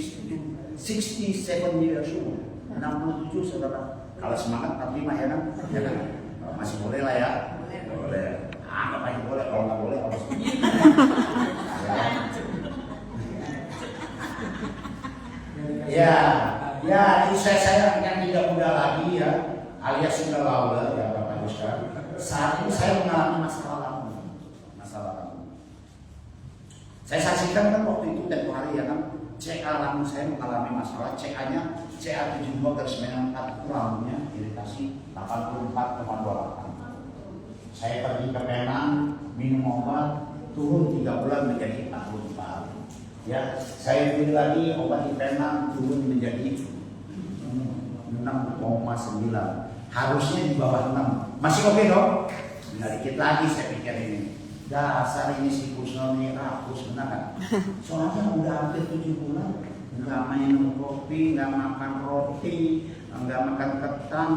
67 years old, 67 saudara. Kalau semangat 45 ya kan, masih boleh lah ya, boleh. Anggap aja boleh, kalau nggak boleh harus. Ya, ini saya yang tidak muda lagi ya, alias sudah laula ya Bapak Ibu sekalian. Saat ini saya mengalami masalah lama. Saya saksikan kan waktu itu tempoh hari ya kan, CA lambung saya mengalami masalah. CA-nya CA72/4 lambungnya iritasi 84,28. Saya pergi ke Penang, minum obat, turun 3 bulan menjadi 44. Ya, saya pilih lagi obat di Penang, turun menjadi 6,9. Harusnya di bawah 6. Masih oke dong? Nah, dikit lagi saya pikir ini. Dasar ini si Kusno ini rakus, benar kan? Soalnya udah hampir 7 bulan nggak minum kopi, nggak makan roti, nggak makan ketan,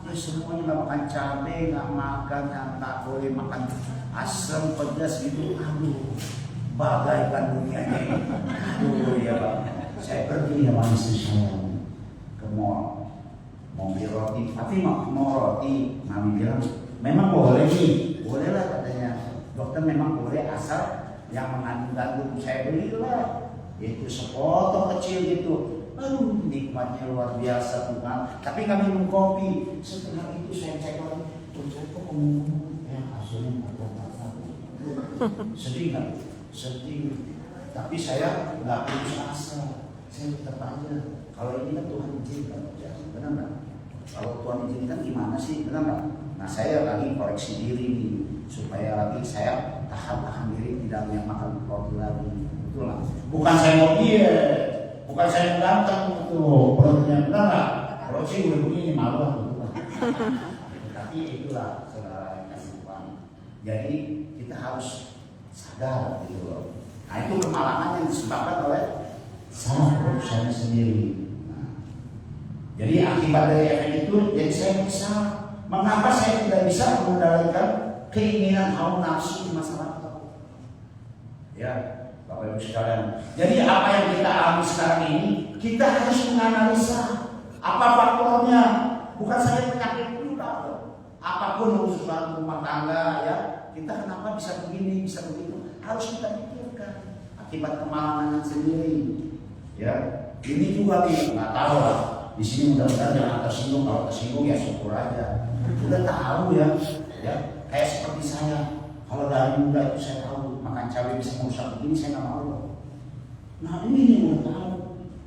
ya semuanya nggak makan cabai, nggak boleh makan asam pedas gitu, aduh, bagaikan dunianya ini. Aduh ya Pak, saya pergi sama istri saya ke mall, mau beli roti, tapi mau roti, mami bilang, memang boleh nih, boleh lah katanya, dokter memang boleh asal yang mengandung gandum. Saya belilah, itu sepotong kecil gitu. Aduh, nikmatnya luar biasa Tuhan. Tapi nggak minum kopi. Setelah itu saya cek lagi, saya kok ngomong ya hasilnya sedih nggak? Sedih. Tapi saya nggak putus asa. Saya tetap aja. Kalau ini kan Tuhan izinkan, ya, benar nggak? Kalau Tuhan izinkan gimana sih, benar nggak? Nah saya lagi koreksi diri nih, supaya lagi saya tahan diri tidak banyak makan roti lagi. Betul lah. Bukan saya mau diet. Bukan saya mengganteng itu perutnya, benar nggak? Kalau sih udah begini malu lah, tapi itulah saudara yang kasih Tuhan. Jadi kita harus sadar gitu loh. Nah itu kemalangan yang disebabkan oleh salah produksinya sendiri. Nah, jadi akibat dari efek itu, jadi saya bisa. Mengapa saya tidak bisa mengendalikan keinginan hawa nafsu di masyarakat? Ya. Bapak Ibu sekalian, jadi apa yang kita alami sekarang ini, kita harus menganalisa apa faktornya. Bukan saja penyakit itu, apapun urusan rumah tangga ya, kita kenapa bisa begini, bisa begitu, harus kita pikirkan akibat kemalangan sendiri. Ya, ini juga nih nggak tahu lah. Di sini mudah-mudahan jangan tersinggung. Kalau tersinggung ya syukur aja. Udah tahu ya, kayak seperti saya. Kalau dari muda itu saya tahu makan cabai bisa merusak begini, saya nggak mau. Nah ini nih udah tahu.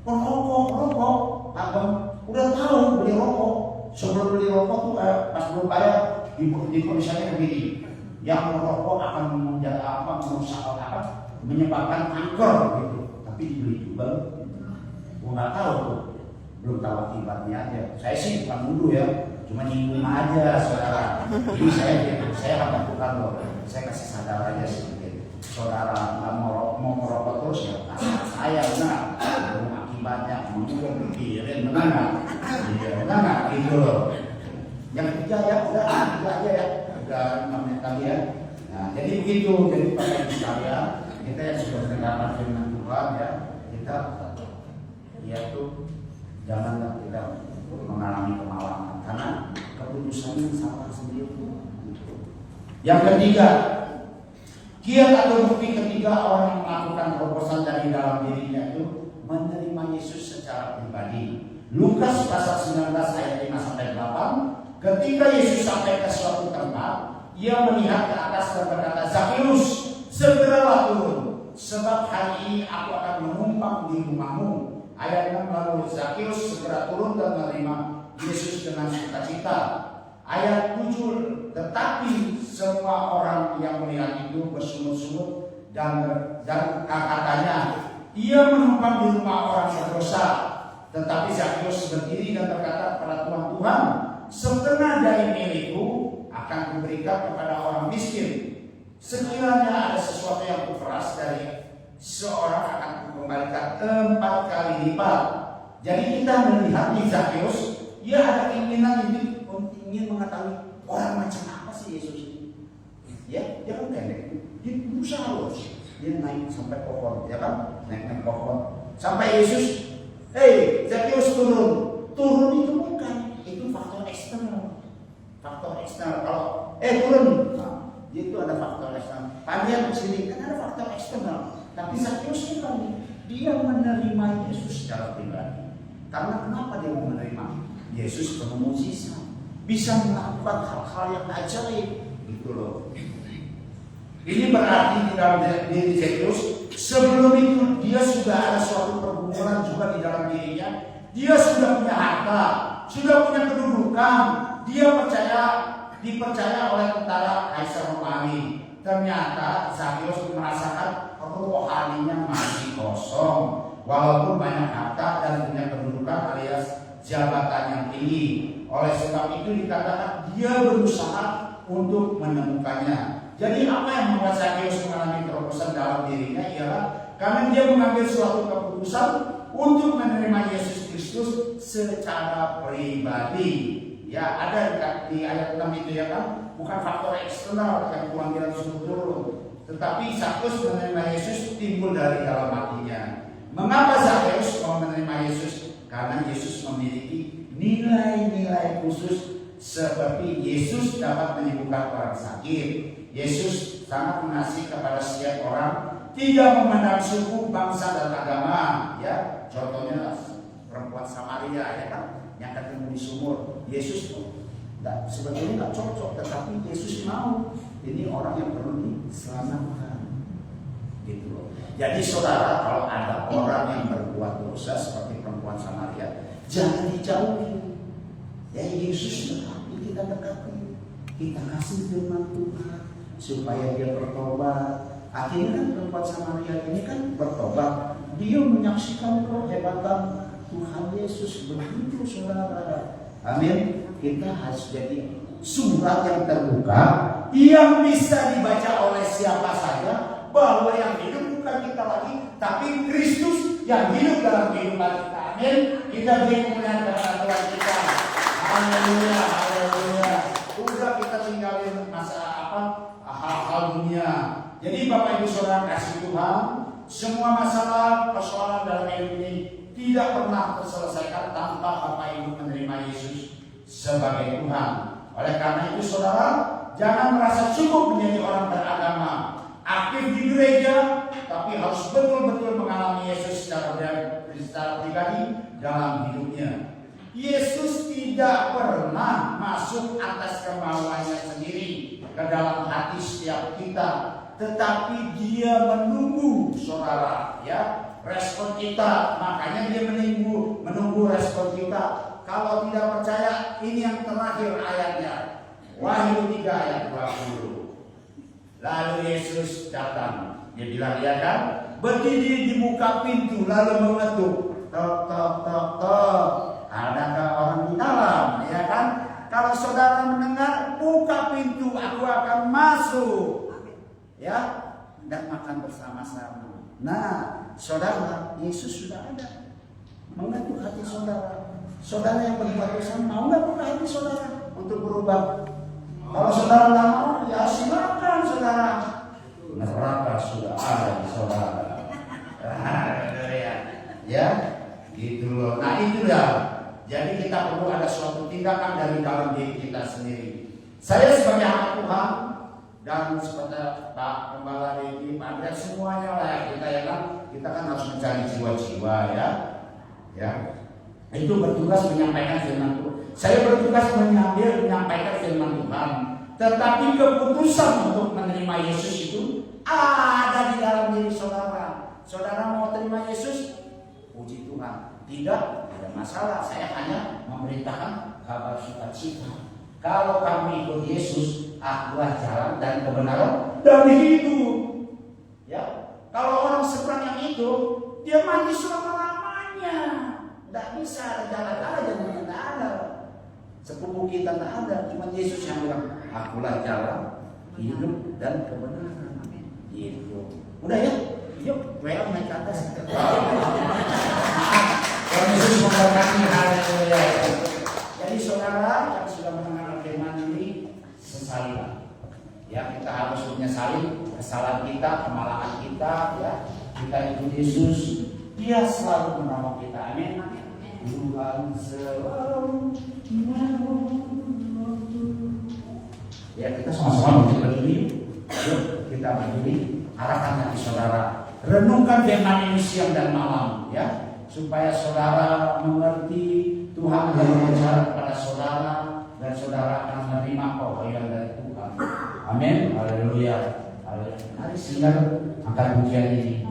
Rokok, abang udah tahu beli rokok. Sebelum beli rokok tuh pas belum bayar di misalnya begini, yang merokok akan merusak menyebabkan kanker gitu. Tapi dibeli juga, gua nggak tahu tuh, belum tahu akibatnya aja. Saya sih bukan nuduh ya, cuma nyinggung aja saudara. Ini saya akan lakukan loh. Saya kasih sadar aja sedikit. Saudara nggak mau merokok terus ya, saya benar. Akibatnya mungkin pikirin benar nggak? Iya benar nggak? Gitu loh. Yang ketiga ya udah aja ya, udah 5 menit lagi ya. Nah jadi begitu. Jadi Bapak Ibu sekalian, kita yang sudah mendengarkan firman Tuhan ya, kita yaitu janganlah kita mengalami kemalangan karena keputusannya salah sendiri. Yang ketiga, kiat atau bukti ketiga orang yang melakukan terobosan dari dalam dirinya itu menerima Yesus secara pribadi. Lukas pasal 19 ayat 5-8, ketika Yesus sampai ke suatu tempat, ia melihat ke atas dan berkata, Zakheus, segeralah turun, sebab hari ini aku akan menumpang di rumahmu. Ayat 6 lalu Zakheus segera turun dan menerima Yesus dengan sukacita. Ayat 7, tetapi semua orang yang melihat itu bersungut-sungut dan katanya, ia menumpang di rumah orang berdosa. Tetapi Zakheus berdiri dan berkata kepada Tuhan, setengah dari milikku akan kuberikan kepada orang miskin. Sekiranya ada sesuatu yang kuperas dari seorang akan kukembalikan 4 kali lipat. Jadi kita melihat di Zakheus, ia ada keinginan ingin mengetahui orang macam apa sih Yesus ini. Ya, dia kan pendek, dia berusaha loh. Dia naik sampai pohon, ya kan? Naik pohon. Sampai Yesus, Zakheus turun itu bukan, itu faktor eksternal. Kalau turun, nah, itu ada faktor eksternal. Panjang ke sini kan ada faktor eksternal. Tapi Zakheus itu dia menerima Yesus secara pribadi. Karena kenapa dia mau menerima Yesus penuh mukjizat? Bisa melakukan hal-hal yang ajaib, gitu loh. Ini berarti di dalam diri Zakheus, sebelum itu dia sudah ada suatu pergumulan juga di dalam dirinya. Dia sudah punya harta, sudah punya kedudukan. Dia dipercaya oleh tentara Kaisar Romawi. Ternyata Zakheus merasakan rohaninya masih kosong, walaupun banyak harta dan punya kedudukan alias jabatan yang tinggi. Oleh sebab itu dikatakan dia berusaha untuk menemukannya. Jadi apa yang membuat Zakheus mengalami terobosan dalam dirinya ialah karena dia mengambil suatu keputusan untuk menerima Yesus Kristus secara pribadi. Ya ada di ayat 6 itu ya kan, bukan faktor eksternal yang Tuhan bilang suruh turun, tetapi Zakheus menerima Yesus timbul dari dalam hatinya. Mengapa Zakheus mau menerima Yesus? Karena Yesus memiliki nilai-nilai khusus, seperti Yesus dapat menyembuhkan orang sakit. Yesus sangat mengasihi kepada setiap orang, tidak memandang suku, bangsa, dan agama. Ya, contohnya perempuan Samaria, ya kan, yang ketemu di sumur. Yesus sebetulnya nggak cocok, tetapi Yesus mau. Ini orang yang perlu diselamatkan, gitu loh. Jadi saudara, kalau ada orang yang berbuat dosa seperti perempuan Samaria, jangan dijauhi. Ya, Yesus dekati, kita dekati, kita kasih firman Tuhan supaya dia bertobat. Akhirnya kan perempuan Samaria ini kan bertobat. Dia menyaksikan kehebatan Tuhan Yesus. Begitu saudara. Amin. Kita harus jadi surat yang terbuka, yang bisa dibaca oleh siapa saja, bahwa yang hidup bukan kita lagi, tapi Kristus yang hidup dalam kehidupan kita. Amin. Kita beri kemuliaan kepada Tuhan kita. Haleluya, haleluya. Udah kita tinggalin hal-hal dunia. Jadi Bapak Ibu Saudara kasih Tuhan, semua masalah persoalan dalam hidup ini tidak pernah terselesaikan tanpa Bapak Ibu menerima Yesus sebagai Tuhan. Oleh karena itu saudara, jangan merasa cukup menjadi orang beragama, aktif di gereja, tapi harus betul-betul mengalami Yesus secara pribadi dalam hidupnya. Yesus tidak pernah masuk atas kemauannya sendiri ke dalam hati setiap kita, tetapi dia menunggu saudara, ya, respon kita. Makanya dia menunggu respon kita. Kalau tidak percaya, ini yang terakhir ayatnya, Wahyu 3 ayat 20. Lalu Yesus datang, dia bilang, ya kan, berdiri di muka pintu lalu mengetuk, tok tok tok tok, adakah orang di dalam, ya kan? Kalau saudara mendengar, buka pintu, aku akan masuk, ya, dan makan bersama-sama. Nah, saudara, Yesus sudah ada, mengetuk hati saudara. Saudara yang berbuat dosa, mau nggak buka hati saudara untuk berubah? Kalau saudara nggak mau, ya silakan saudara. Neraka sudah ada di saudara. Ya, gitu loh. Nah itulah. Jadi kita perlu ada suatu tindakan dari dalam diri kita sendiri. Saya sebagai anak Tuhan dan seperti Pak Gembala Dedi, Pak Andrea, semuanya lah kita, ya kan, kita kan harus mencari jiwa-jiwa, ya. Itu bertugas menyampaikan firman Tuhan. Saya bertugas menyampaikan firman Tuhan. Tetapi keputusan untuk menerima Yesus itu ada di dalam diri saudara. Saudara mau terima Yesus? Puji Tuhan. Tidak ada masalah. Saya hanya memberitakan kabar sukacita. Kalau kamu ikut Yesus, akulah jalan dan kebenaran dan hidup. Ya. Kalau orang seberang yang itu, dia mati selama-lamanya. Tidak bisa ada jalan aja, tidak ada. Sepupu kita tidak ada, cuma Yesus yang bilang, akulah jalan, hidup dan kebenaran. Gitu. Udah ya, yuk, well naik ke atas. Tuhan Yesus memberkati, haleluya. Jadi saudara yang sudah mendengar firman ini, sesalilah. Ya, kita harus menyesali kesalahan kita, kemalahan kita. Ya, kita ikut Yesus, Dia selalu menolong kita. Amin. Tuhan selalu menolong. Ya, kita sama-sama berdiri. Yuk kita berdiri, arahkan hati saudara. Renungkan firman ini siang dan malam, ya, supaya saudara mengerti Tuhan akan berbicara kepada saudara dan saudara akan menerima pemberian dari Tuhan. Amin. Haleluya. Mari singer angkat pujian ini.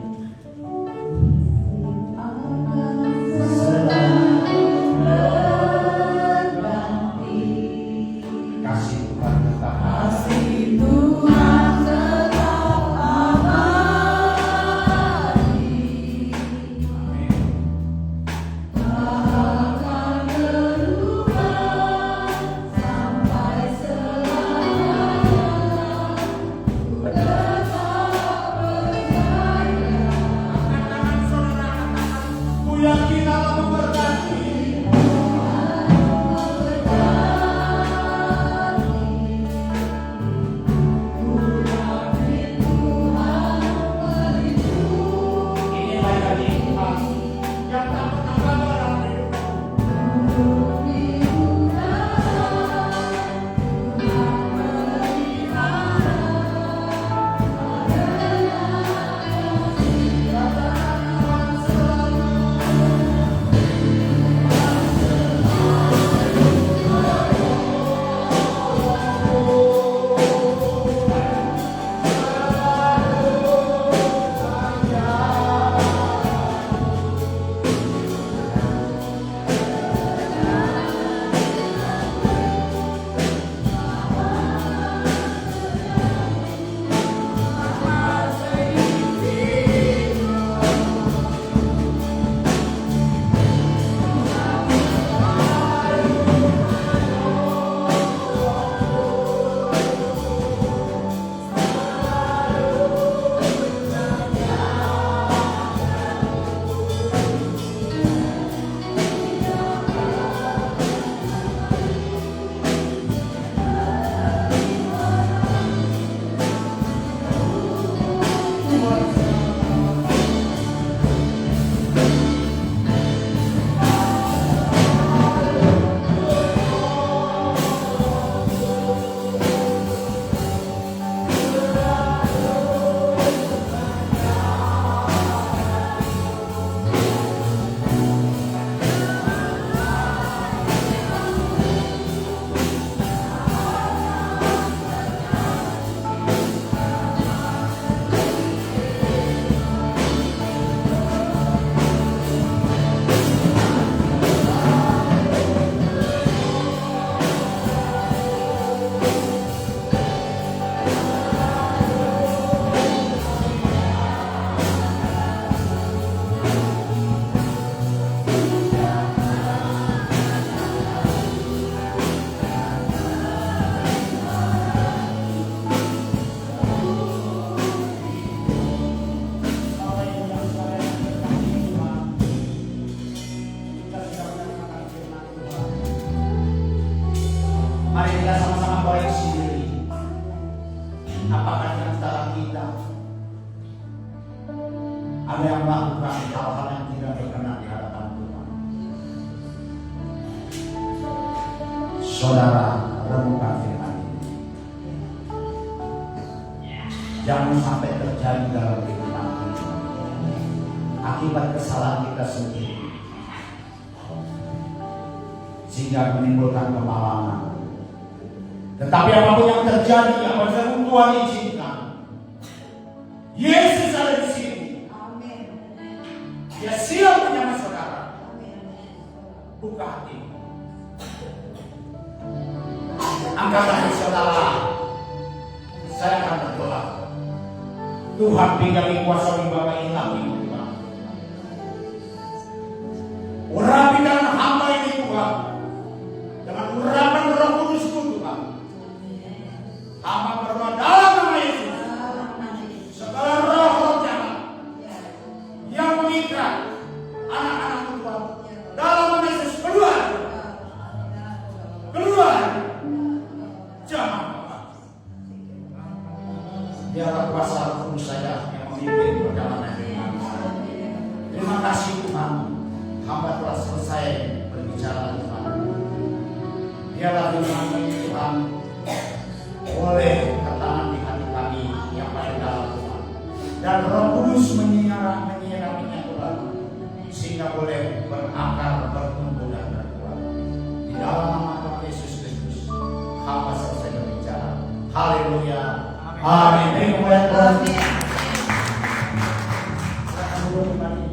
Mari kita sama-sama koreksi diri. Apakah di antara kita ada yang melakukan hal-hal yang tidak berkenan di hadapan Tuhan? Saudara, renungkan firman ini. Jangan sampai terjadi dalam kehidupan kita akibat kesalahan kita sendiri, sehingga menimbulkan kemalangan. Tetapi apapun yang terjadi, apabila Tuhan izinkan, Yesus ada di sini. Dia siap menyambut saudara. Buka hati. Angkat tangan saudara. Saya akan berdoa. Tuhan pinggangi kuasa Bapak ilahi Tuhan. Urapi dalam hamba ini Tuhan. Dengan urapan Roh Kudus Tuhan. Hamba berdoa dalam nama Yesus. Segala roh-roh jahat yang mengikat anak-anak Tuhan dalam nama Yesus keluar. Jangan Bapak. Biarlah kuasa Roh Kudus saja yang memimpin perjalanan ini. Terima kasih Tuhan. Hamba telah selesai berbicara Tuhan. Biarlah firman ini Tuhan boleh tertanam di hati kami yang paling dalam Tuhan. Dan Roh Kudus menyiraminya Tuhan, sehingga boleh berakar, bertumbuh dan berbuah. Di dalam nama Tuhan Yesus Kristus, hamba selesai berbicara. Haleluya. Amin. Terima kasih Tuhan. Silakan duduk kembali.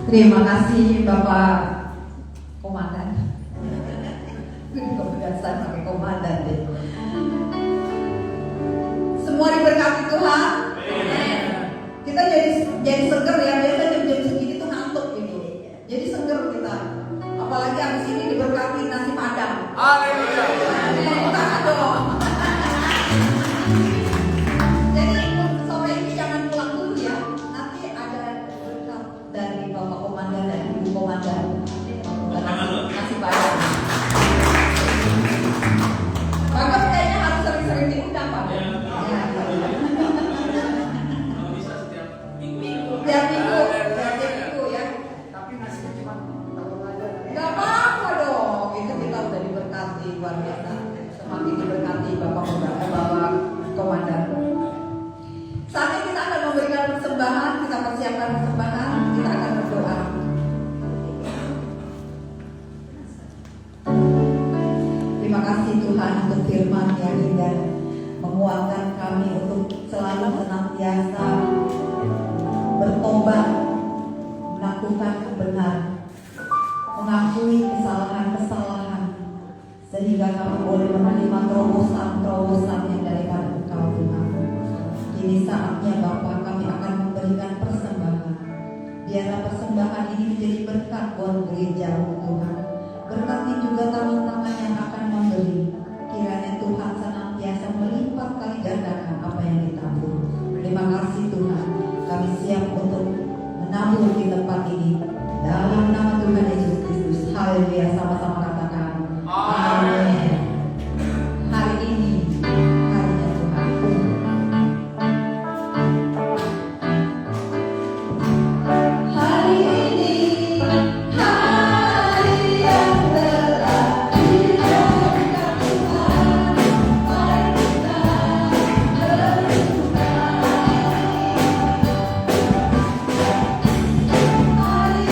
Terima kasih Bapak Komandan. Kebiasaan pakai komandan deh. Semua diberkati Tuhan. Kita jadi seger ya. Biasa jam-jam segini tuh ngantuk ini. Jadi seger kita. Apalagi habis ini diberkati nasi padang. Haleluya. Bukan dong. Jadi sore ini jangan pulang dulu ya. Nanti ada berkat dari Bapak Komandan dan Ibu Komandan. Nasi padang. Bagus kayaknya harus sering-sering diundang Pak. Ya. Tiap minggu ya. Tapi nasinya cuma telur aja. Gak apa-apa dong. Itu kita udah diberkati luar biasa. Semakin diberkati Bapak Komandan. Saat ini kita akan memberikan persembahan. Kita persiapkan persembahan. Kita akan berdoa. Terima kasih Tuhan untuk firman yang indah, menguatkan kami untuk selalu senantiasa bertobat, melakukan kebenaran, mengakui kesalahan-kesalahan, sehingga kami boleh menerima terobosan-terobosan yang daripada Engkau Tuhan. Kini saatnya Bapa, kami akan memberikan persembahan. Biarlah persembahan ini menjadi berkat buat gereja Tuhan. Berkati juga tangan-tangan yang akan memberi. Kiranya Tuhan senantiasa melipat kali gandakan apa yang ditabur. Terima kasih Tuhan. Kami siap untuk menabur di tempat ini. Dalam nama Tuhan Yesus Kristus. Haleluya. Sama-sama katakan. Amin. Hari ini harinya Tuhan. Hari ini hari yang telah diberikan Tuhan. Mari kita bersyukur. Hari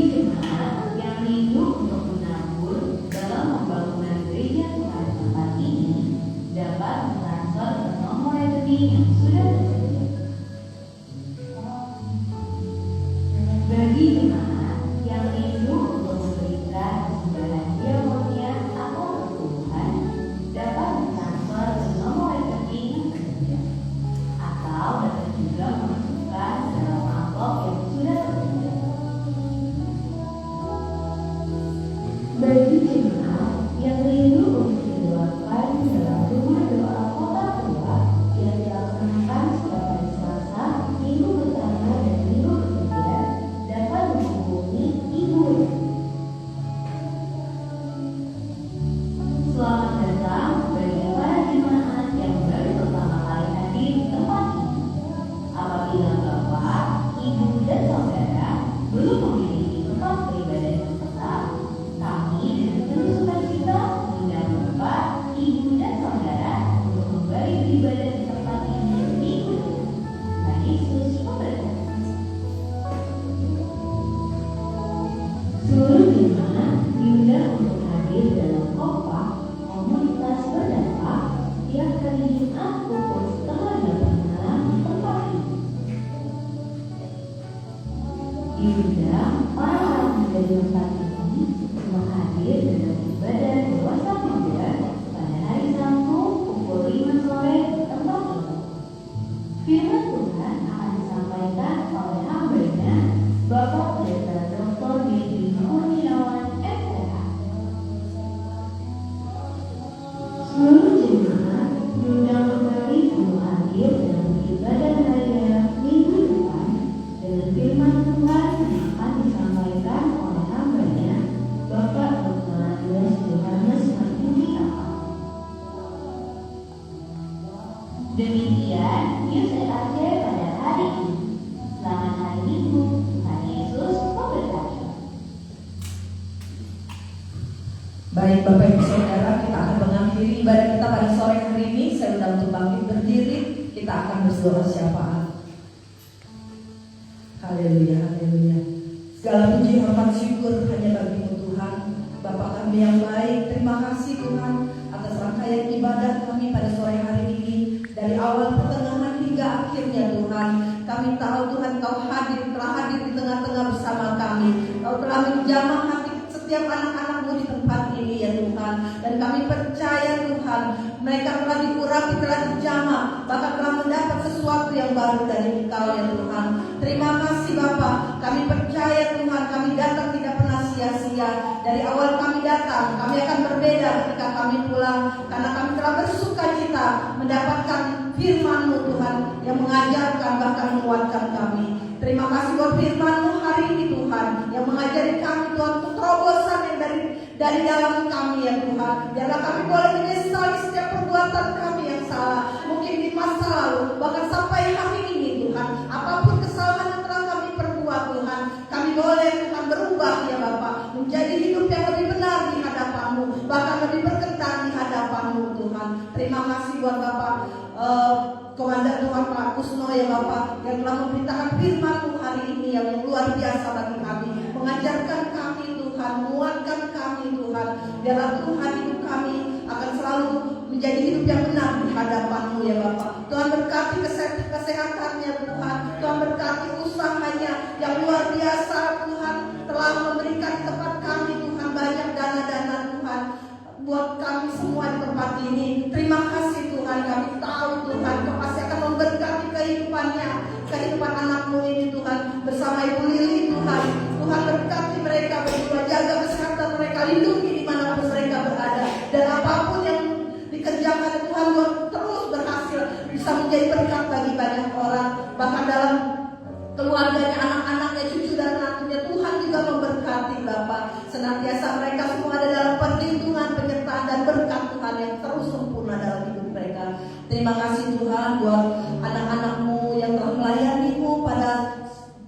jemaat yang rindu untuk menabur dalam pembangunan gereja Tuhan tempat ini dapat mentransfer ke nomor rekening yang sudah tersedia. Bagi jemaat yang rindu untuk memberikan sumbangan diakonia atau perpuluhan dapat mentransfer ke nomor rekening yang tersedia, atau dapat juga memasukkan dalam amplop yang sudah tersedia. Bagi jemaat yang rindu untuk didoakan dalam rumah doa kota tua yang dilaksanakan setiap hari Selasa, Minggu pertama dan Minggu ketiga, dapat menghubungi Ibu Reni. Selamat datang bagi para jemaat yang baru pertama kali hadir di tempat ini. Apabila Bapak, Ibu, dan Saudara belum memiliki tempat beribadah yang tetap, kami dengan penuh sukacita mengundang Bapak, Ibu, dan Saudara untuk kembali beribadah di tempat ini minggu depan. Tuhan Yesus memberkati. Seluruh jemaat diundang untuk hadir dalam kompak komunitas berdampak setiap hari Jumat pukul 7:30 malam di tempat ini. Diundang para anak muda di tempat ini untuk hadir dalam ibadah dewasa muda pada hari Sabtu pukul 5 sore di tempat ini. Firman Tuhan akan disampaikan oleh hamba-Nya Bapak Pendeta Dr. Didi Kurniawan MPH. Seluruh jemaat diundang kembali untuk hadir dalam ibadah raya minggu depan dengan firman Tuhan yang akan disampaikan oleh hamba-Nya Bapak Dr. Yohanes Martini Akal. Demikian news EAC pada hari ini. Selamat hari Minggu. Tuhan Yesus memberkati. Baik Bapak Ibu Saudara, kita akan mengakhiri ibadah kita pada sore hari ini. Saya undang untuk bangkit berdiri. Kita akan berdoa syafaat. Haleluya, haleluya. Segala puji hormat syukur hanya bagi-Mu Tuhan, Bapa kami yang baik. Terima kasih Tuhan atas rangkaian ibadah kami pada sore hari ini. Dari awal pertengahan hingga akhirnya Tuhan, kami tahu Tuhan Kau telah hadir di tengah-tengah bersama kami. Kau telah menjamah hati setiap anak-anak-Mu di tempat ini ya Tuhan. Dan kami percaya Tuhan, mereka telah diurapi, telah dijamah, bahkan telah mendapat sesuatu yang baru dari Engkau ya Tuhan. Terima kasih Bapa. Kami percaya Tuhan, kami datang tidak pernah sia-sia. Dari awal kami datang, kami akan berbeda ketika kami pulang, karena kami telah bersuka cita mendapatkan firman-Mu Tuhan yang mengajarkan bahkan menguatkan kami. Terima kasih buat firman-Mu hari ini Tuhan, yang mengajari kami Tuhan untuk terobosan yang dari dalam kami ya Tuhan. Biarlah kami boleh menyesali setiap perbuatan kami yang salah, mungkin di masa lalu, bahkan sampai hari ini Tuhan. Apapun kesalahan yang telah kami perbuat Tuhan, kami boleh Tuhan berubah ya Bapa, menjadi hidup yang lebih benar di hadapan-Mu, bahkan lebih berkenan di hadapan-Mu Tuhan. Terima kasih buat Bapak Komandan Tuhan Pak Kusno ya Bapak, yang telah memberitakan firman-Mu hari ini yang luar biasa bagi kami, mengajarkan kami Tuhan, menguatkan kami Tuhan. Biarlah Tuhan hidup kami akan selalu menjadi hidup yang benar di hadapan-Mu ya Bapak. Tuhan berkati kesehatannya Tuhan, Tuhan berkati usahanya yang luar biasa Tuhan, telah memberikan di tempat kami Tuhan banyak dana-dana Tuhan buat kami semua di tempat ini. Terima kasih Tuhan, kami tahu Tuhan Kau pasti akan memberkati kehidupan anak-Mu ini Tuhan, bersama Ibu Lili Tuhan. Tuhan berkati mereka berdua, jaga kesehatan mereka, lindungi dimanapun mereka berada, dan apapun yang dikerjakan Tuhan buat terus berhasil, bisa menjadi berkat bagi banyak orang, bahkan dalam keluarganya, anak-anaknya, cucu dan menantunya. Tuhan juga memberkati Bapak, senantiasa mereka semua ada dalam perlindungan, penyertaan dan berkat Tuhan yang terus sempurna dalam hidup mereka. Terima kasih Tuhan buat anak-anak-Mu yang telah melayani-Mu pada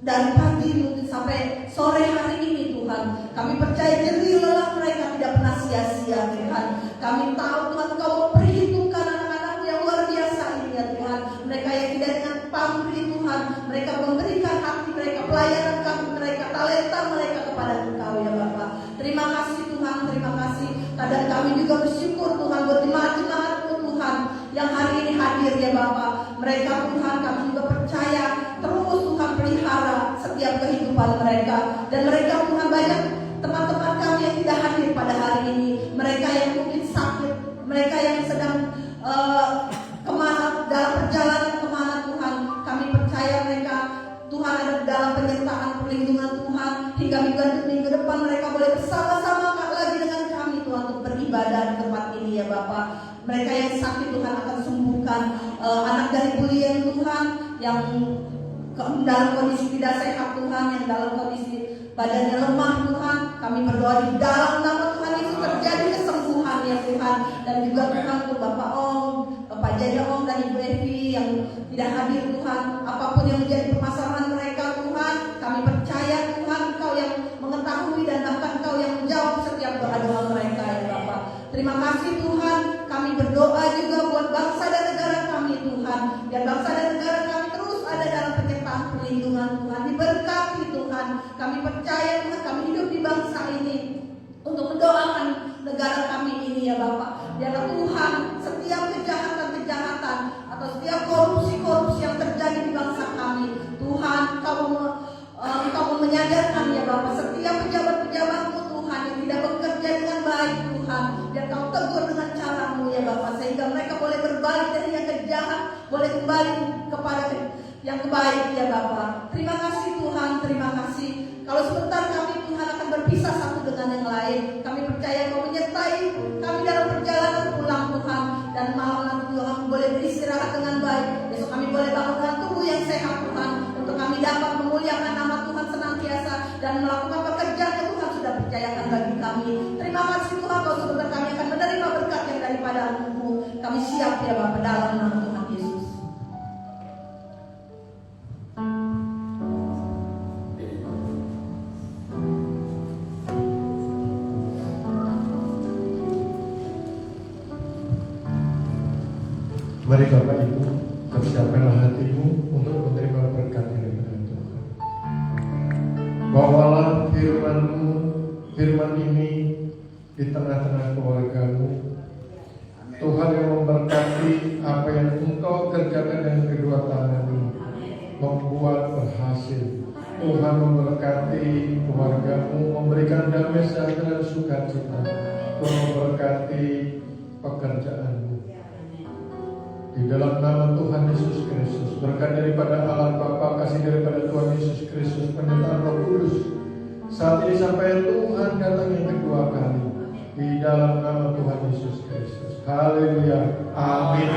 dari pagi sampai sore hari ini Tuhan. Kami percaya jerih lelah mereka tidak pernah sia-sia Tuhan. Kami tahu Tuhan Kau memperhitungkan anak-anak-Mu yang luar biasa ini ya Tuhan. Mereka yang tidak dengan pamrih Tuhan, mereka memberikan hati mereka, pelayanan kami mereka, talenta mereka kepada Kami juga bersyukur Tuhan buat jemaat-jemaat-Mu Tuhan yang hari ini hadir ya Bapa. Mereka Tuhan kami juga percaya terus Tuhan pelihara setiap kehidupan mereka. Dan mereka Tuhan banyak teman-teman kami yang tidak hadir pada hari ini. Mereka yang mungkin sakit, mereka yang sedang kemana dalam perjalanan kemana Tuhan. Kami percaya mereka Tuhan ada dalam penyertaan perlindungan Tuhan hingga minggu depan mereka boleh bersama-sama lagi dengan kami Tuhan untuk beribadah di tempat ini ya Bapak. Mereka yang sakit Tuhan akan sembuhkan, anak dari bullying Tuhan yang dalam kondisi tidak sehat Tuhan, yang dalam kondisi badannya lemah Tuhan, kami berdoa di dalam nama Tuhan itu terjadi kesembuhan ya Tuhan. Dan juga Tuhan untuk Bapak Om, Pak Jaya Om dan Ibu Evi yang tidak hadir Tuhan, apapun yang menjadi permasalahan mereka Tuhan, kami percaya Tuhan Engkau yang mengetahui dan bahkan Engkau yang menjawab setiap doa-doa mereka ya Bapak. Terima kasih Tuhan, kami berdoa juga buat bangsa dan negara kami Tuhan, biar bangsa dan negara kami terus ada dalam penyertaan perlindungan Tuhan, diberkati Tuhan. Kami percaya Tuhan kami hidup di bangsa ini untuk mendoakan negara kami ini ya Bapak. Biarlah Tuhan setiap kejahatan atau setiap korupsi yang terjadi di bangsa kami, Tuhan Engkau menyadarkan ya Bapak setiap pejabat-pejabat-Mu Tuhan yang tidak bekerja dengan baik Tuhan, biar Kau tegur dengan cara-Mu ya Bapak, sehingga mereka boleh berbalik dari yang kejahat, boleh kembali kepada yang baik ya Bapak. Terima kasih Tuhan, terima kasih. Kalau sebentar kami Tuhan akan berpisah satu dengan yang lain, kami percaya Kau menyertai kami dalam perjalanan pulang Tuhan. Dan malam nanti Tuhan boleh beristirahat dengan baik. Besok kami boleh bangun dengan tubuh yang sehat Tuhan, untuk kami dapat memuliakan nama Tuhan senantiasa dan melakukan pekerjaan yang Tuhan sudah percayakan bagi kami. Terima kasih Tuhan, kalau sebentar kami akan menerima berkat yang daripada Mu. Kami siap ya Bapak dalam nama Tuhan Yesus. Mari Bapak Ibu, persiapkanlah hatimu untuk menerima berkat dari Tuhan. Bawalah firman ini di tengah-tengah keluargamu. Tuhan yang memberkati apa yang Engkau kerjakan dengan kedua tanganmu, membuat berhasil. Tuhan memberkati keluargamu, memberikan damai sejahtera dan sukacita. Tuhan memberkati pekerjaanmu. Di dalam nama Tuhan Yesus Kristus, berkat daripada Allah Bapa, kasih daripada Tuhan Yesus Kristus, penyertaan Roh Kudus, saat ini sampai Tuhan datang yang kedua kali, di dalam nama Tuhan Yesus Kristus. Haleluya. Amin.